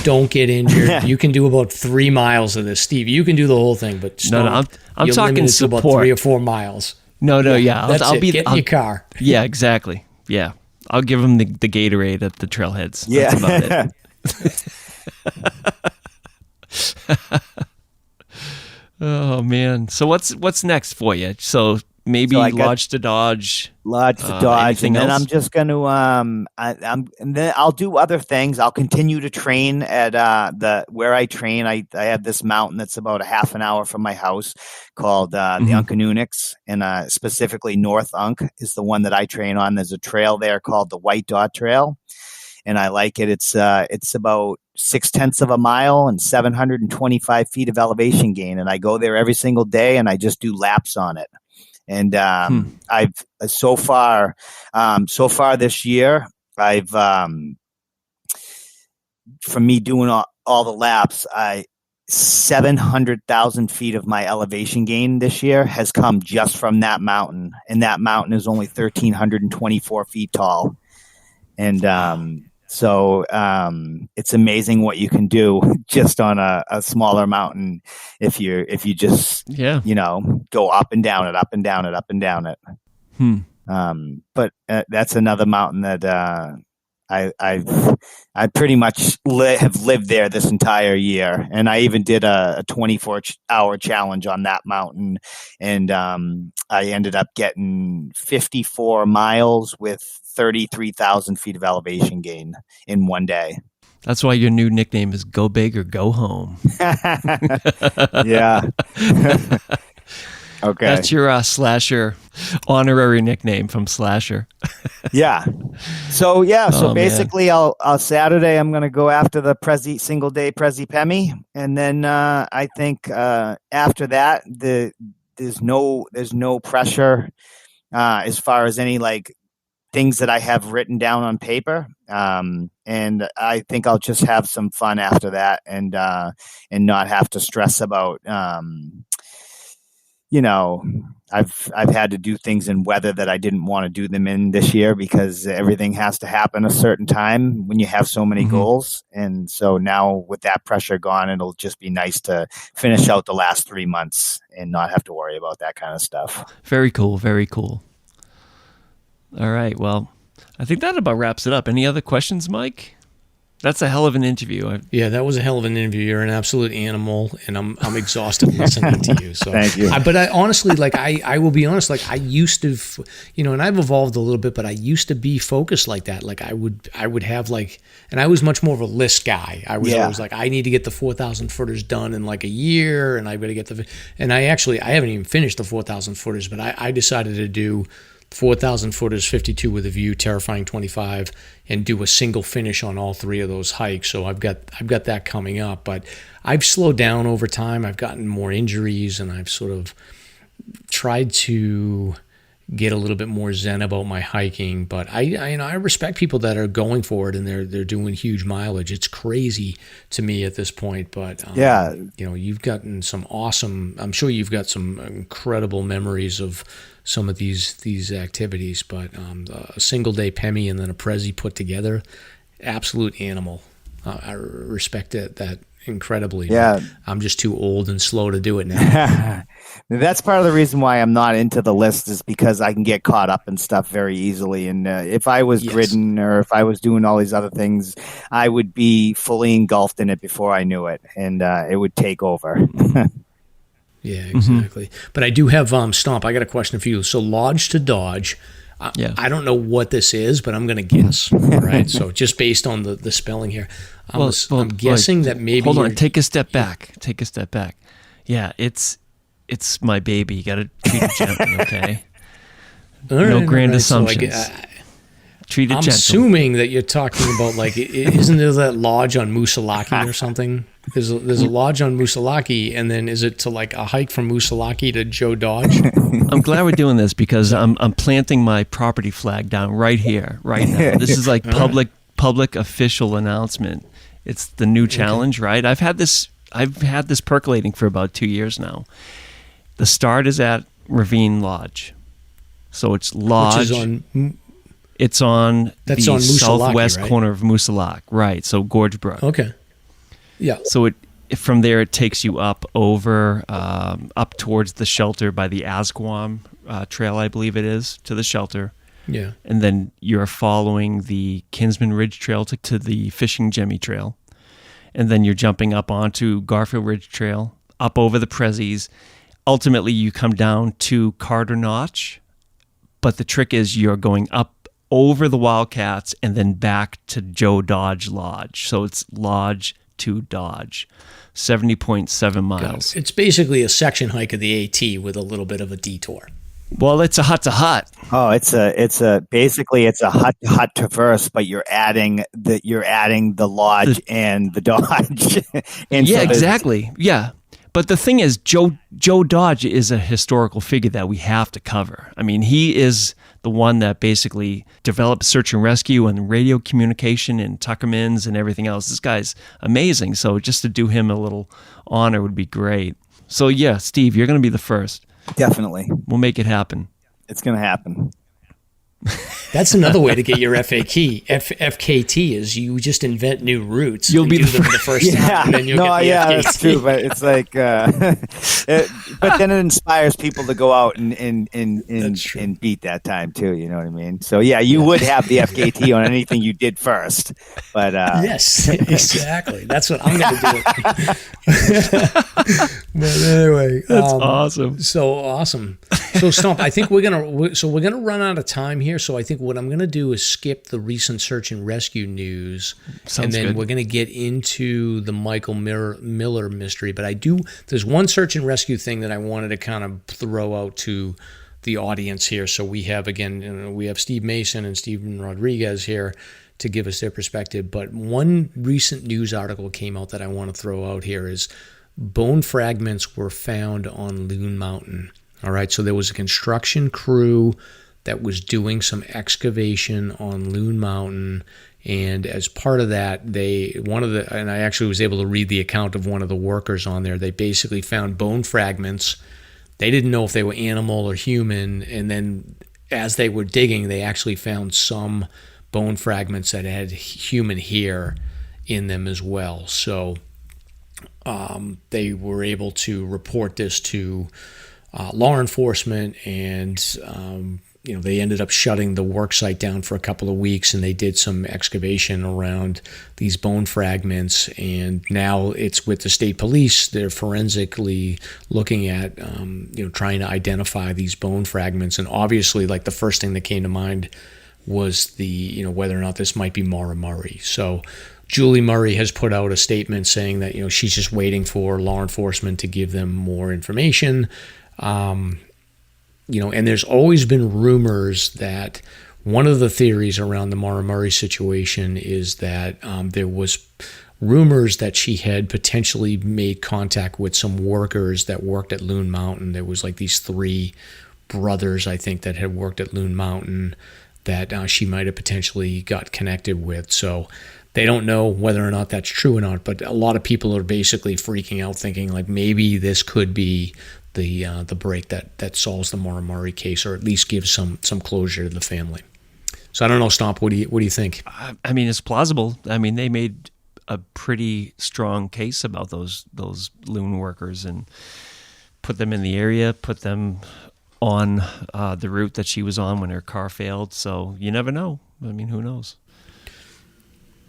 Don't get injured. You can do about 3 miles of this, Steve. You can do the whole thing, but Stomp, No, I'm you're talking limited to about support. 3 or 4 miles. No, yeah. That's it. Get in your car. Yeah, exactly. Yeah, I'll give him the Gatorade at the trailheads. Yeah. That's about it. Oh man. So what's next for you? So maybe So I got- Lodge to Dodge. Lodge to Dodge, anything and then else? I'm just going to and then I'll do other things. I'll continue to train at where I train. I have this mountain that's about a half an hour from my house called the Uncanunics, and specifically North Unk is the one that I train on. There's a trail there called the White Dot Trail, and I like it. It's about 0.6 of a mile and 725 feet of elevation gain, and I go there every single day, and I just do laps on it. And I've so far this year, I've from me doing all the laps, 700,000 feet of my elevation gain this year has come just from that mountain, and that mountain is only 1,324 feet tall. And so it's amazing what you can do just on a smaller mountain if you just go up and down it, up and down it, up and down it. But that's another mountain that I pretty much have lived there this entire year, and I even did a 24-hour challenge on that mountain, and I ended up getting 54 miles with 33,000 feet of elevation gain in one day. That's why your new nickname is Go Big or Go Home. Yeah. Okay. That's your SLASR honorary nickname from SLASR. Yeah. So Oh, basically, I'll Saturday I'm going to go after the single day Prezi Pemi, and then I think after that there's no pressure as far as any like things that I have written down on paper, and I think I'll just have some fun after that, and not have to stress about. I've had to do things in weather that I didn't want to do them in this year because everything has to happen a certain time when you have so many goals. And so now with that pressure gone, it'll just be nice to finish out the last 3 months and not have to worry about that kind of stuff. Very cool. Very cool. All right. Well, I think that about wraps it up. Any other questions, Mike? That's a hell of an interview. Yeah, that was a hell of an interview. You're an absolute animal, and I'm exhausted listening to you. So Thank you. But I honestly, like, I will be honest, like, I used to, and I've evolved a little bit, but I used to be focused like that. Like, I would have like, and I was much more of a list guy. I was always like, I need to get the 4,000 footers done in like a year, and I got to get and I haven't even finished the 4,000 footers, but I decided to do 4,000 footers, 52 with a view, terrifying 25, and do a single finish on all 3 of those hikes. So I've got that coming up, but I've slowed down over time. I've gotten more injuries, and I've sort of tried to get a little bit more zen about my hiking. But I respect people that are going for it, and they're doing huge mileage. It's crazy to me at this point, but you've gotten some awesome. I'm sure you've got some incredible memories of some of these activities, but a single day Pemi and then a Prezi put together, absolute animal. I respect that incredibly. Yeah. I'm just too old and slow to do it now. That's part of the reason why I'm not into the list, is because I can get caught up in stuff very easily. And if I was gridding or if I was doing all these other things, I would be fully engulfed in it before I knew it, and it would take over. Yeah, exactly. But I do have Stomp. I got a question for you. So Lodge to Dodge. I don't know what this is, but I'm going to guess. Right. So just based on the spelling here, I'm guessing that maybe. Hold on. Take a step back. Take a step back. Yeah, it's my baby. You got to treat it gently, okay? No grand assumptions. Treat it I'm gentle. assuming that you're talking about, like, isn't there that lodge on Moosilauke or something? There's a lodge on Moosilauke, and then is it to like a hike from Moosilauke to Joe Dodge? I'm glad we're doing this because I'm planting my property flag down right here, right now. This is like public official announcement. It's the new challenge, right? I've had this I've had this percolating for about 2 years now. The start is at Ravine Lodge. So it's Lodge. Which is on... It's on the southwest right? corner of Moosalak. Right, so Gorge Brook. Okay. Yeah. So from there it takes you up up towards the shelter by the Asquam Trail, I believe it is, to the shelter. Yeah. And then you're following the Kinsman Ridge Trail to the Fishing Jemmy Trail. And then you're jumping up onto Garfield Ridge Trail, up over the Prezzies. Ultimately, you come down to Carter Notch. But the trick is you're going up over the Wildcats and then back to Joe Dodge Lodge. So it's Lodge to Dodge, 70.7 miles. It's basically a section hike of the AT with a little bit of a detour. Well, it's a hut-to-hut. Oh, basically it's a hut traverse, but you're adding the lodge and the Dodge. And yeah, so exactly. Yeah. But the thing is, Joe Dodge is a historical figure that we have to cover. I mean, he is the one that basically developed search and rescue and radio communication and Tuckermans and everything else. This guy's amazing. So just to do him a little honor would be great. So yeah, Steve, you're going to be the first. Definitely. We'll make it happen. It's going to happen. That's another way to get your FKT is you just invent new routes. You'll be do them the first time, and then you'll get the FKT. That's true. But it's like, but then it inspires people to go out and beat that time too. You know what I mean? So yeah, you would have the FKT on anything you did first. But yes, exactly. That's what I'm going to do. But anyway, that's awesome. So awesome. So Stomp, I think we're gonna run out of time here. So I think what I'm gonna do is skip the recent search and rescue news, and then we're gonna get into the Michael Miller mystery. But there's one search and rescue thing that I wanted to kind of throw out to the audience here. So we have Steve Mason and Stephen Rodrigues here to give us their perspective. But one recent news article came out that I want to throw out here is bone fragments were found on Loon Mountain. All right, so there was a construction crew that was doing some excavation on Loon Mountain, and as part of that, and I actually was able to read the account of one of the workers on there. They basically found bone fragments. They didn't know if they were animal or human, and then as they were digging, they actually found some bone fragments that had human hair in them as well. So they were able to report this to law enforcement, and they ended up shutting the work site down for a couple of weeks, and they did some excavation around these bone fragments, and now it's with the state police. They're forensically looking at trying to identify these bone fragments, and obviously like the first thing that came to mind was the whether or not this might be Maura Murray. So Julie Murray has put out a statement saying that she's just waiting for law enforcement to give them more information. And there's always been rumors that one of the theories around the Maura Murray situation is that there was rumors that she had potentially made contact with some workers that worked at Loon Mountain. There was like these 3 brothers, I think, that had worked at Loon Mountain that she might have potentially got connected with. So they don't know whether or not that's true or not, but a lot of people are basically freaking out, thinking like maybe this could be the break that solves the Maura Murray case, or at least gives some closure to the family. So I don't know, Stomp, what do you think? I mean, it's plausible. I mean, they made a pretty strong case about those Loon workers and put them in the area, put them on the route that she was on when her car failed. So you never know. I mean, who knows?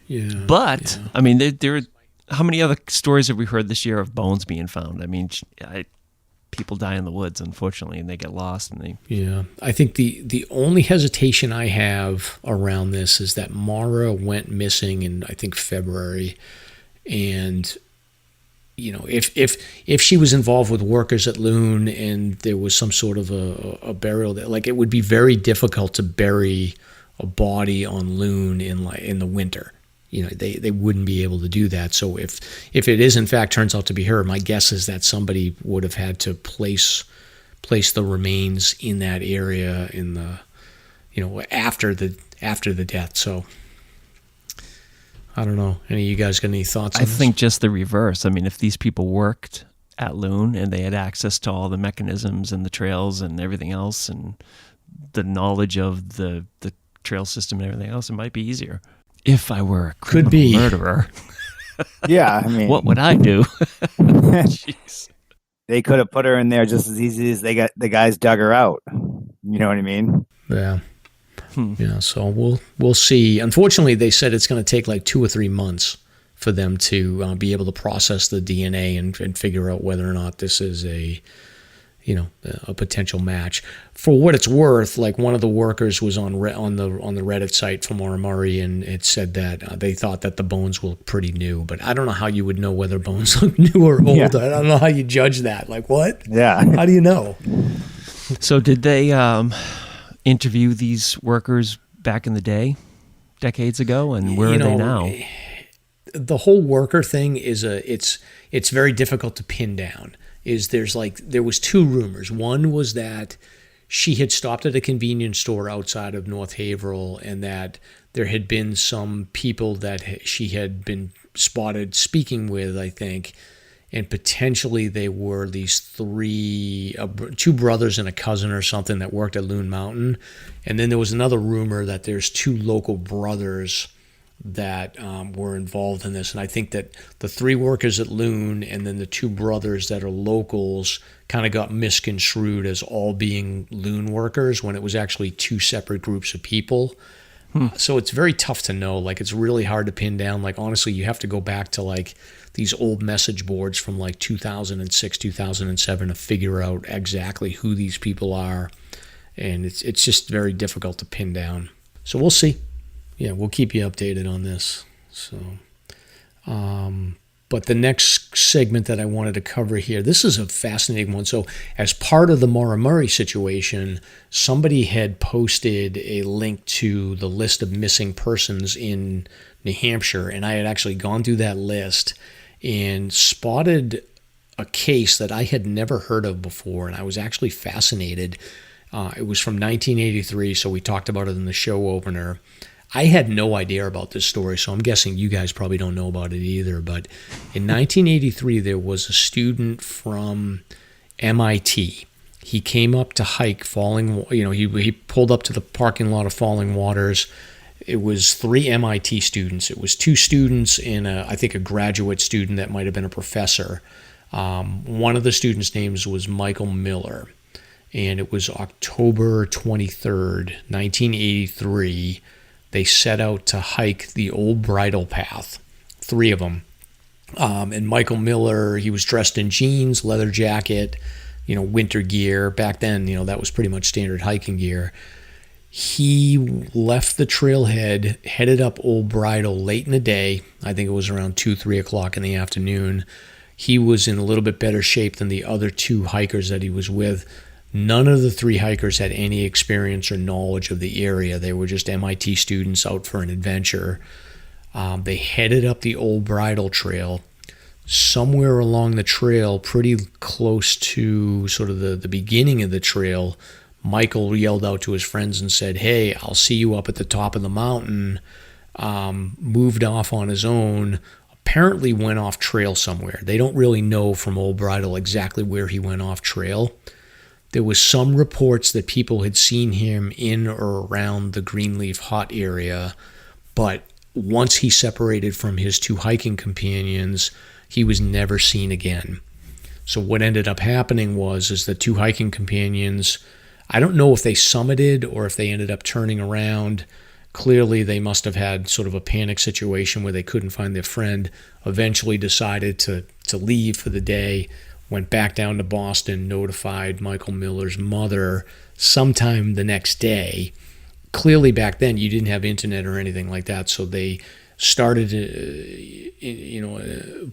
Yeah. But I mean, there. How many other stories have we heard this year of bones being found? I mean, people die in the woods, unfortunately, and they get lost. I think the only hesitation I have around this is that Maura went missing in, I think, February, and if she was involved with workers at Loon and there was some sort of a burial, that like it would be very difficult to bury a body on Loon in the winter. They wouldn't be able to do that. So if it is in fact turns out to be her, my guess is that somebody would have had to place the remains in that area in the after the death. So I don't know. Any of you guys got any thoughts on I this? think just the reverse. I mean, if these people worked at Loon and they had access to all the mechanisms and the trails and everything else and the knowledge of the trail system and everything else, it might be easier. If I were a Could criminal be. murderer, Yeah, I mean, what would I do? Jeez. they could have put her in there just as easy as they got the guys dug her out. You know what I mean? Yeah. Yeah, so we'll see. Unfortunately, they said it's going to take like 2 or 3 months for them to be able to process the DNA and figure out whether or not this is a potential match. For what it's worth, like one of the workers was on the Reddit site from Murray, and it said that they thought that the bones were pretty new. But I don't know how you would know whether bones look new or old. Yeah. I don't know how you judge that. Like what? Yeah. How do you know? So did they interview these workers back in the day, decades ago, and where are they now? The whole worker thing is it's very difficult to pin down. There was 2 rumors. One was that she had stopped at a convenience store outside of North Haverhill, and that there had been some people that she had been spotted speaking with, I think, and potentially they were these 2 brothers and a cousin or something that worked at Loon Mountain. And then there was another rumor that there's 2 local brothers that were involved in this. And I think that the 3 workers at Loon and then the 2 brothers that are locals kind of got misconstrued as all being Loon workers when it was actually 2 separate groups of people. So it's very tough to know. Like, it's really hard to pin down. Like, honestly, you have to go back to like these old message boards from like 2006, 2007 to figure out exactly who these people are. And it's just very difficult to pin down. So we'll see. Yeah, we'll keep you updated on this. So, but the next segment that I wanted to cover here, this is a fascinating one. So as part of the Maura Murray situation, somebody had posted a link to the list of missing persons in New Hampshire, and I had actually gone through that list and spotted a case that I had never heard of before, and I was actually fascinated. It was from 1983, so we talked about it in the show opener. I had no idea about this story, so I'm guessing you guys probably don't know about it either. But in 1983, there was a student from MIT. He came up to hike Falling, he pulled up to the parking lot of Falling Waters. It was 3 MIT students. It was 2 students and I think a graduate student that might have been a professor. One of the students' names was Michael Miller. And it was October 23rd, 1983. They set out to hike the old bridle path, 3 of them. And Michael Miller, he was dressed in jeans, leather jacket, winter gear. Back then, that was pretty much standard hiking gear. He left the trailhead, headed up Old Bridle late in the day. I think it was around 2, 3 o'clock in the afternoon. He was in a little bit better shape than the other 2 hikers that he was with. None of the 3 hikers had any experience or knowledge of the area. They were just MIT students out for an adventure. They headed up the Old Bridle Trail. Somewhere along the trail, pretty close to sort of the beginning of the trail, Michael yelled out to his friends and said, "Hey, I'll see you up at the top of the mountain." Moved off on his own. Apparently went off trail somewhere. They don't really know from Old Bridle exactly where he went off trail. There was some reports that people had seen him in or around the Greenleaf Hut area, but once he separated from his 2 hiking companions, he was never seen again. So what ended up happening was the 2 hiking companions, I don't know if they summited or if they ended up turning around. Clearly, they must have had sort of a panic situation where they couldn't find their friend, eventually decided to leave for the day, went back down to Boston, notified Michael Miller's mother sometime the next day. Clearly back then you didn't have internet or anything like that, so they started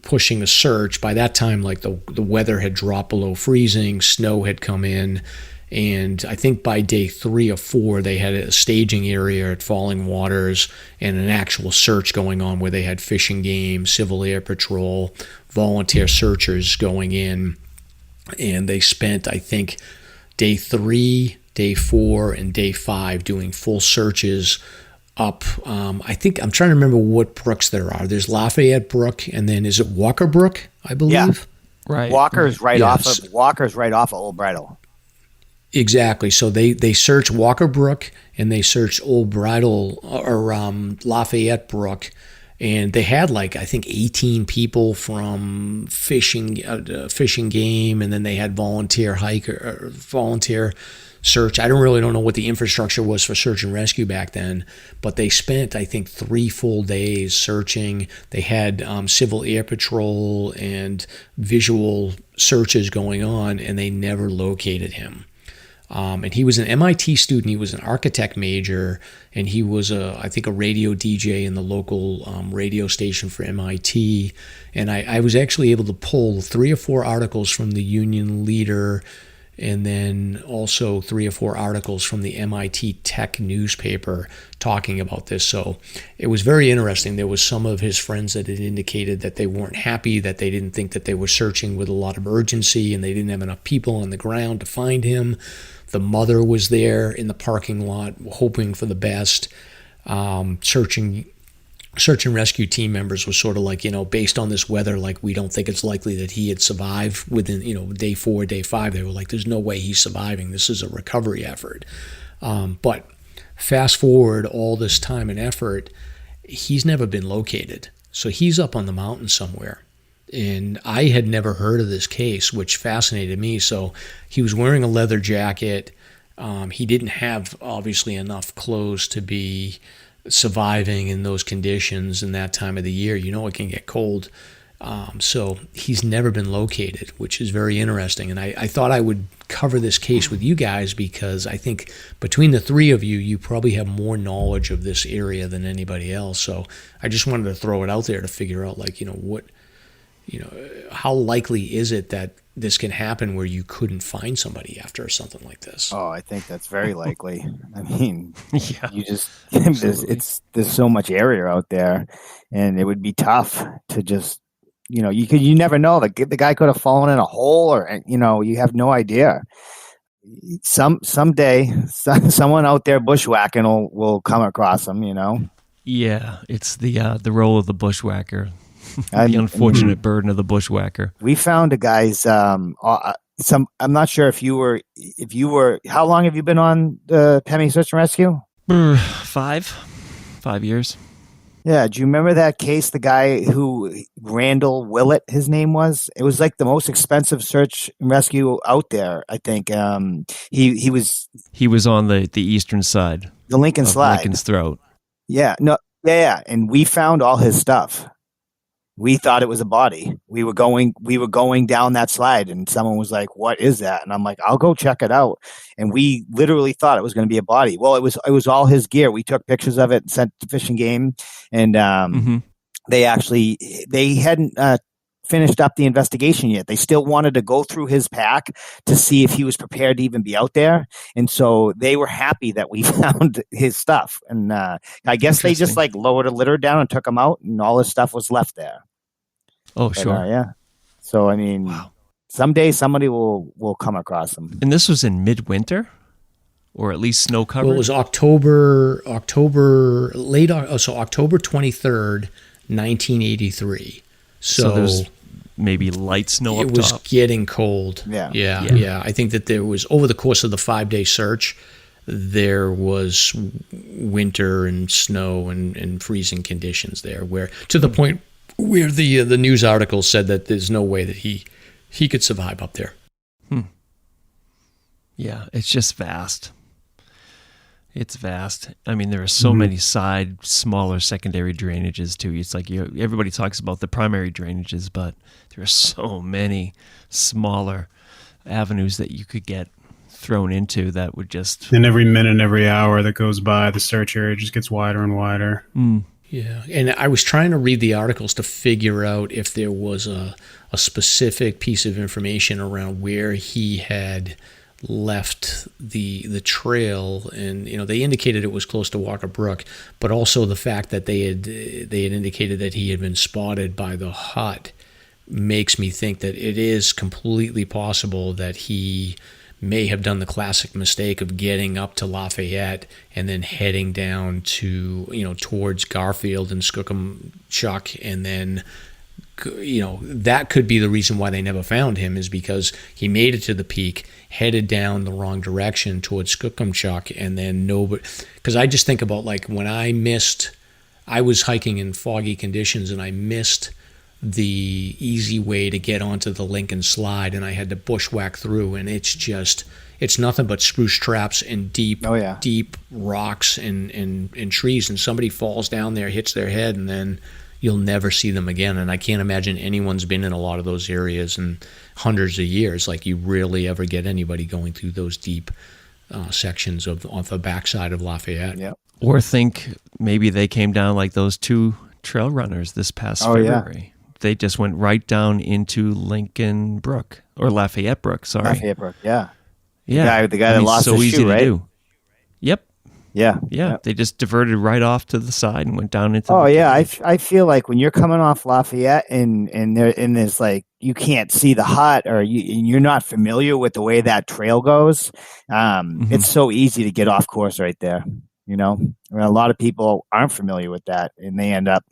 pushing a search. By that time, like the weather had dropped below freezing, snow had come in, and I think by day 3 or 4 they had a staging area at Falling Waters and an actual search going on where they had Fish and Game, Civil Air Patrol, volunteer searchers going in, and they spent, I think, day 3, day 4, and day 5 doing full searches up. I think I'm trying to remember what brooks there are. There's Lafayette Brook, and then is it Walker Brook? I believe. Yeah. Right. Walker's right Yes. off of Old Bridle. Exactly. So they search Walker Brook and they search Old Bridle or Lafayette Brook, and they had I think 18 people from fishing game, and then they had volunteer search. I don't know what the infrastructure was for search and rescue back then, but they spent, I think, 3 full days searching. They had Civil Air Patrol and visual searches going on, and they never located him. And he was an MIT student. He was an architect major, and he was, I think, a radio DJ in the local radio station for MIT. And I was actually able to pull 3 or 4 articles from the Union Leader, and then also 3 or 4 articles from the MIT Tech newspaper talking about this. So it was very interesting. There was some of his friends that had indicated that they weren't happy, that they didn't think that they were searching with a lot of urgency, and they didn't have enough people on the ground to find him. The mother was there in the parking lot hoping for the best. Search and rescue team members was sort of based on this weather, we don't think it's likely that he had survived within, day 4, day 5. They were like, there's no way he's surviving. This is a recovery effort. But fast forward all this time and effort, he's never been located. So he's up on the mountain somewhere. And I had never heard of this case, which fascinated me. So he was wearing a leather jacket. He didn't have, obviously, enough clothes to be surviving in those conditions in that time of the year. It can get cold. So he's never been located, which is very interesting. And I thought I would cover this case with you guys because I think between the 3 of you, you probably have more knowledge of this area than anybody else. So I just wanted to throw it out there to figure out, how likely is it that this can happen where you couldn't find somebody after something like this? Oh, I think that's very likely. I mean, Yeah. you just there's so much area out there, and it would be tough to just you never know. The guy could have fallen in a hole, or you have no idea. Someday someone out there bushwhacking will come across him. Yeah, it's the role of the bushwhacker. The unfortunate burden of the bushwhacker. We found a guy's I'm not sure if you were how long have you been on the Pemmy Search and Rescue? 5 years. Yeah, do you remember that case, the guy who Randall Willett, his name was? It was the most expensive search and rescue out there, I think. He was on the eastern side. The Lincoln Slide. Lincoln's Throat. Yeah, and we found all his stuff. We thought it was a body. We were going down that slide, and someone was like, "What is that?" And I'm like, "I'll go check it out." And we literally thought it was going to be a body. Well, it was all his gear. We took pictures of it and sent to Fish and Game, and they hadn't finished up the investigation yet. They still wanted to go through his pack to see if he was prepared to even be out there, and so they were happy that we found his stuff. And I guess they just lowered a litter down and took him out, and all his stuff was left there. Oh, sure. Yeah. So I mean, someday somebody will come across him. And this was in midwinter, or at least snow covered. Well, it was October 23rd, 1983. So there's maybe light snow up top. It was getting cold. Yeah. I think that there was, over the course of the 5-day search, there was winter and snow and freezing conditions there, where to the point where the news article said that there's no way that he could survive up there. Yeah, it's just vast. It's vast. I mean, there are so many smaller secondary drainages too. It's everybody talks about the primary drainages, but there are so many smaller avenues that you could get thrown into that would just... And every minute, every hour that goes by, the search area just gets wider and wider. Yeah, and I was trying to read the articles to figure out if there was a specific piece of information around where he had left the trail, and they indicated it was close to Walker Brook, but also the fact that they had indicated that he had been spotted by the hut makes me think that it is completely possible that he may have done the classic mistake of getting up to Lafayette and then heading down to, towards Garfield and Skookumchuck, and then, that could be the reason why they never found him, is because he made it to the peak, headed down the wrong direction towards Skookumchuck, and then nobody. Because I just think about, like, when I was hiking in foggy conditions and I missed the easy way to get onto the Lincoln Slide, and I had to bushwhack through, and it's nothing but spruce traps and deep rocks and trees, and somebody falls down there, hits their head, and then you'll never see them again. And I can't imagine anyone's been in a lot of those areas in hundreds of years. Like, you rarely ever get anybody going through those deep sections of the backside of Lafayette. Yep. Or think maybe they came down like those two trail runners this past February. Yeah. They just went right down into Lincoln Brook, or Lafayette Brook. Sorry, Lafayette Brook. Yeah, yeah. The guy that lost his shoe, right? Do. Yep. Yeah. They just diverted right off to the side and went down into. Oh yeah, I feel like when you're coming off Lafayette and there's like, you can't see the hut, or you're not familiar with the way that trail goes. It's so easy to get off course right there. A lot of people aren't familiar with that, and they end up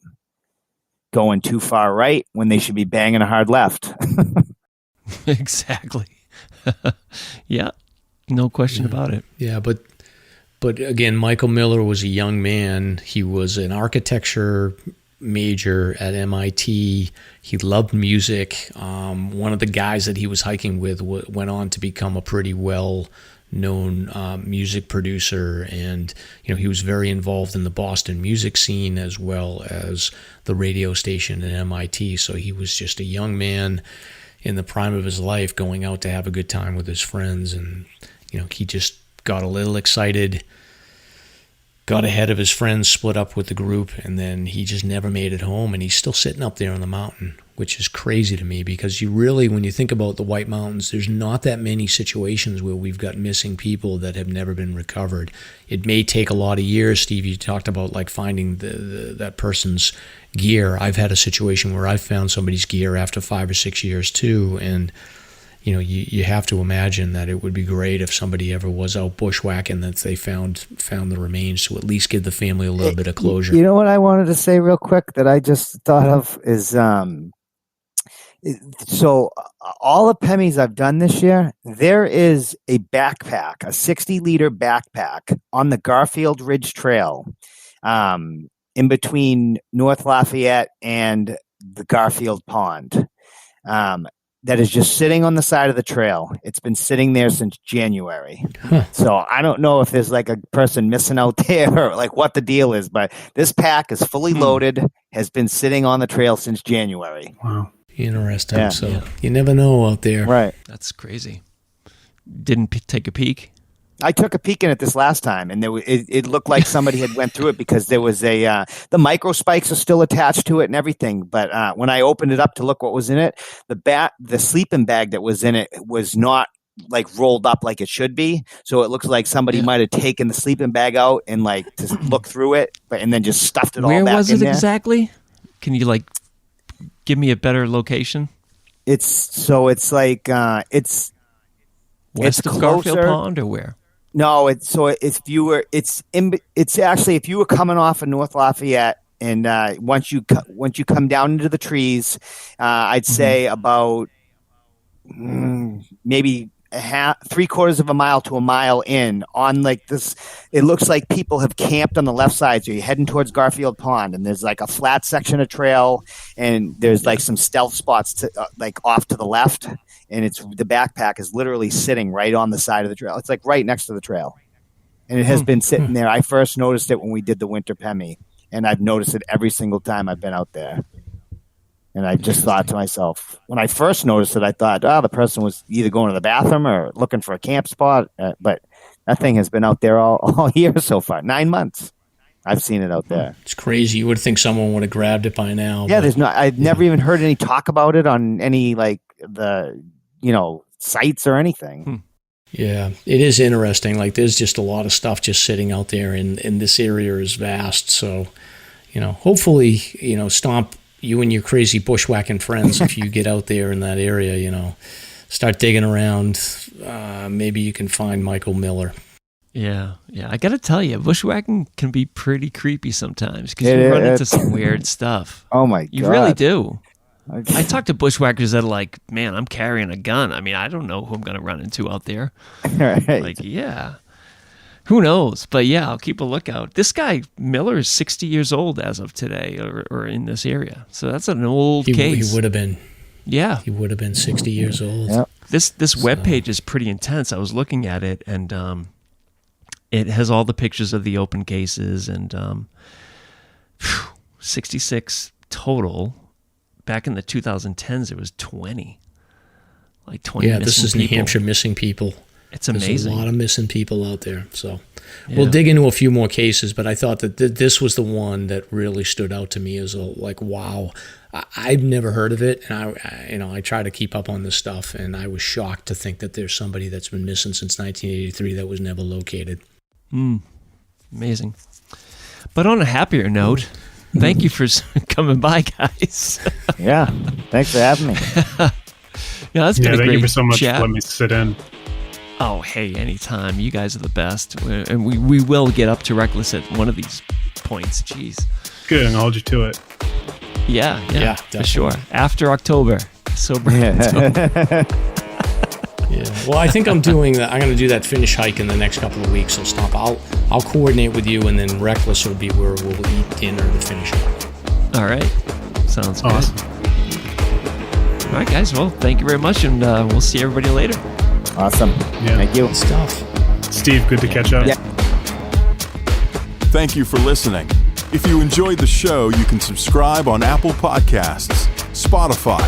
going too far right when they should be banging a hard left. Exactly. Yeah, no question about it. Yeah, but again, Michael Miller was a young man. He was an architecture major at MIT. He loved music. One of the guys that he was hiking with went on to become a pretty well-known music producer, and he was very involved in the Boston music scene as well as the radio station at MIT. So he was just a young man in the prime of his life, going out to have a good time with his friends, and he just got a little excited, got ahead of his friends, split up with the group, and then he just never made it home, and he's still sitting up there on the mountain, which is crazy to me, because when you think about the White Mountains, there's not that many situations where we've got missing people that have never been recovered. It may take a lot of years. Steve, you talked about like finding that person's gear. I've had a situation where I've found somebody's gear after 5 or 6 years too, and you have to imagine that it would be great if somebody ever was out bushwhacking, that they found the remains, to at least give the family a little bit of closure. You know what I wanted to say real quick that I just thought of is, so all the Pemmies I've done this year, there is a backpack, a 60-liter backpack on the Garfield Ridge Trail, in between North Lafayette and the Garfield Pond. That is just sitting on the side of the trail. It's been sitting there since January. So I don't know if there's like a person missing out there or like what the deal is, but this pack is fully loaded, has been sitting on the trail since January. Wow. Interesting. Yeah. You never know out there. Right. That's crazy. Didn't take a peek? I took a peek in it this last time, and it looked like somebody had went through it, because there was the micro spikes are still attached to it and everything. But when I opened it up to look what was in it, the sleeping bag that was in it was not like rolled up like it should be. So it looks like somebody might have taken the sleeping bag out and like to look through it, and then just stuffed it all back in there. Where was it exactly? Can you like give me a better location? It's west of Garfield Pond, or where? No, it's actually if you were coming off of North Lafayette, and once you come down into the trees, I'd say about maybe three-quarters of a mile to a mile in on like this. It looks like people have camped on the left side, so you're heading towards Garfield Pond, and there's like a flat section of trail, and there's like some stealth spots to like off to the left. And the backpack is literally sitting right on the side of the trail. It's like right next to the trail. And it has been sitting there. I first noticed it when we did the winter Pemmy, and I've noticed it every single time I've been out there. And I just thought to myself, when I first noticed it, I thought, the person was either going to the bathroom or looking for a camp spot. But that thing has been out there all year so far, 9 months. I've seen it out there. It's crazy. You would think someone would have grabbed it by now. Yeah, I've never even heard any talk about it on any like sites or anything. Yeah, it is interesting. Like, there's just a lot of stuff just sitting out there, and this area is vast. So, hopefully, Stomp, you and your crazy bushwhacking friends, if you get out there in that area, start digging around. Maybe you can find Michael Miller. Yeah. I got to tell you, bushwhacking can be pretty creepy sometimes because you run into some weird stuff. Oh my God. You really do. I talk to bushwhackers that are like, man, I'm carrying a gun. I mean, I don't know who I'm going to run into out there. Right. Like, yeah. Who knows? But yeah, I'll keep a lookout. This guy, Miller, is 60 years old as of today or in this area. So that's an old case. He would have been. Yeah. He would have been 60 years old. Yep. This webpage is pretty intense. I was looking at it, and it has all the pictures of the open cases, and 66 total. Back in the 2010s, there was 20. Like 20 missing people. Yeah, this is New Hampshire missing people. It's amazing. There's a lot of missing people out there. So we'll dig into a few more cases, but I thought that this was the one that really stood out to me as wow. I've never heard of it, and I try to keep up on this stuff, and I was shocked to think that there's somebody that's been missing since 1983 that was never located. Amazing. But on a happier note, thank you for coming by, guys. Yeah, thanks for having me. Yeah, that's been a thank great you so much chat. for letting me sit in. Oh, hey, anytime. You guys are the best. And we will get up to Rek-lis at one of these points. Jeez. Good, and I'll hold you to it. Yeah, for sure. After October. Sober October. Yeah. Well, I think I'm going to do that finish hike in the next couple of weeks. So stop. I'll coordinate with you, and then Rek-lis will be where we'll eat dinner to finish up. All right. Sounds awesome. Good. All right, guys. Well, thank you very much, and we'll see everybody later. Awesome. Yeah. Thank you. Good stuff. Steve, good to catch up. Yeah. Thank you for listening. If you enjoyed the show, you can subscribe on Apple Podcasts, Spotify,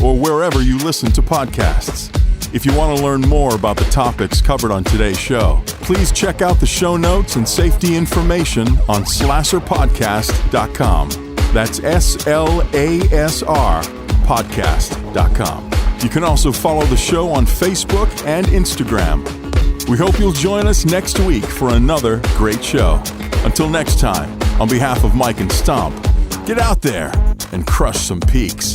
or wherever you listen to podcasts. If you want to learn more about the topics covered on today's show, please check out the show notes and safety information on SLASRpodcast.com. That's SLASR podcast.com. You can also follow the show on Facebook and Instagram. We hope you'll join us next week for another great show. Until next time, on behalf of Mike and Stomp, get out there and crush some peaks.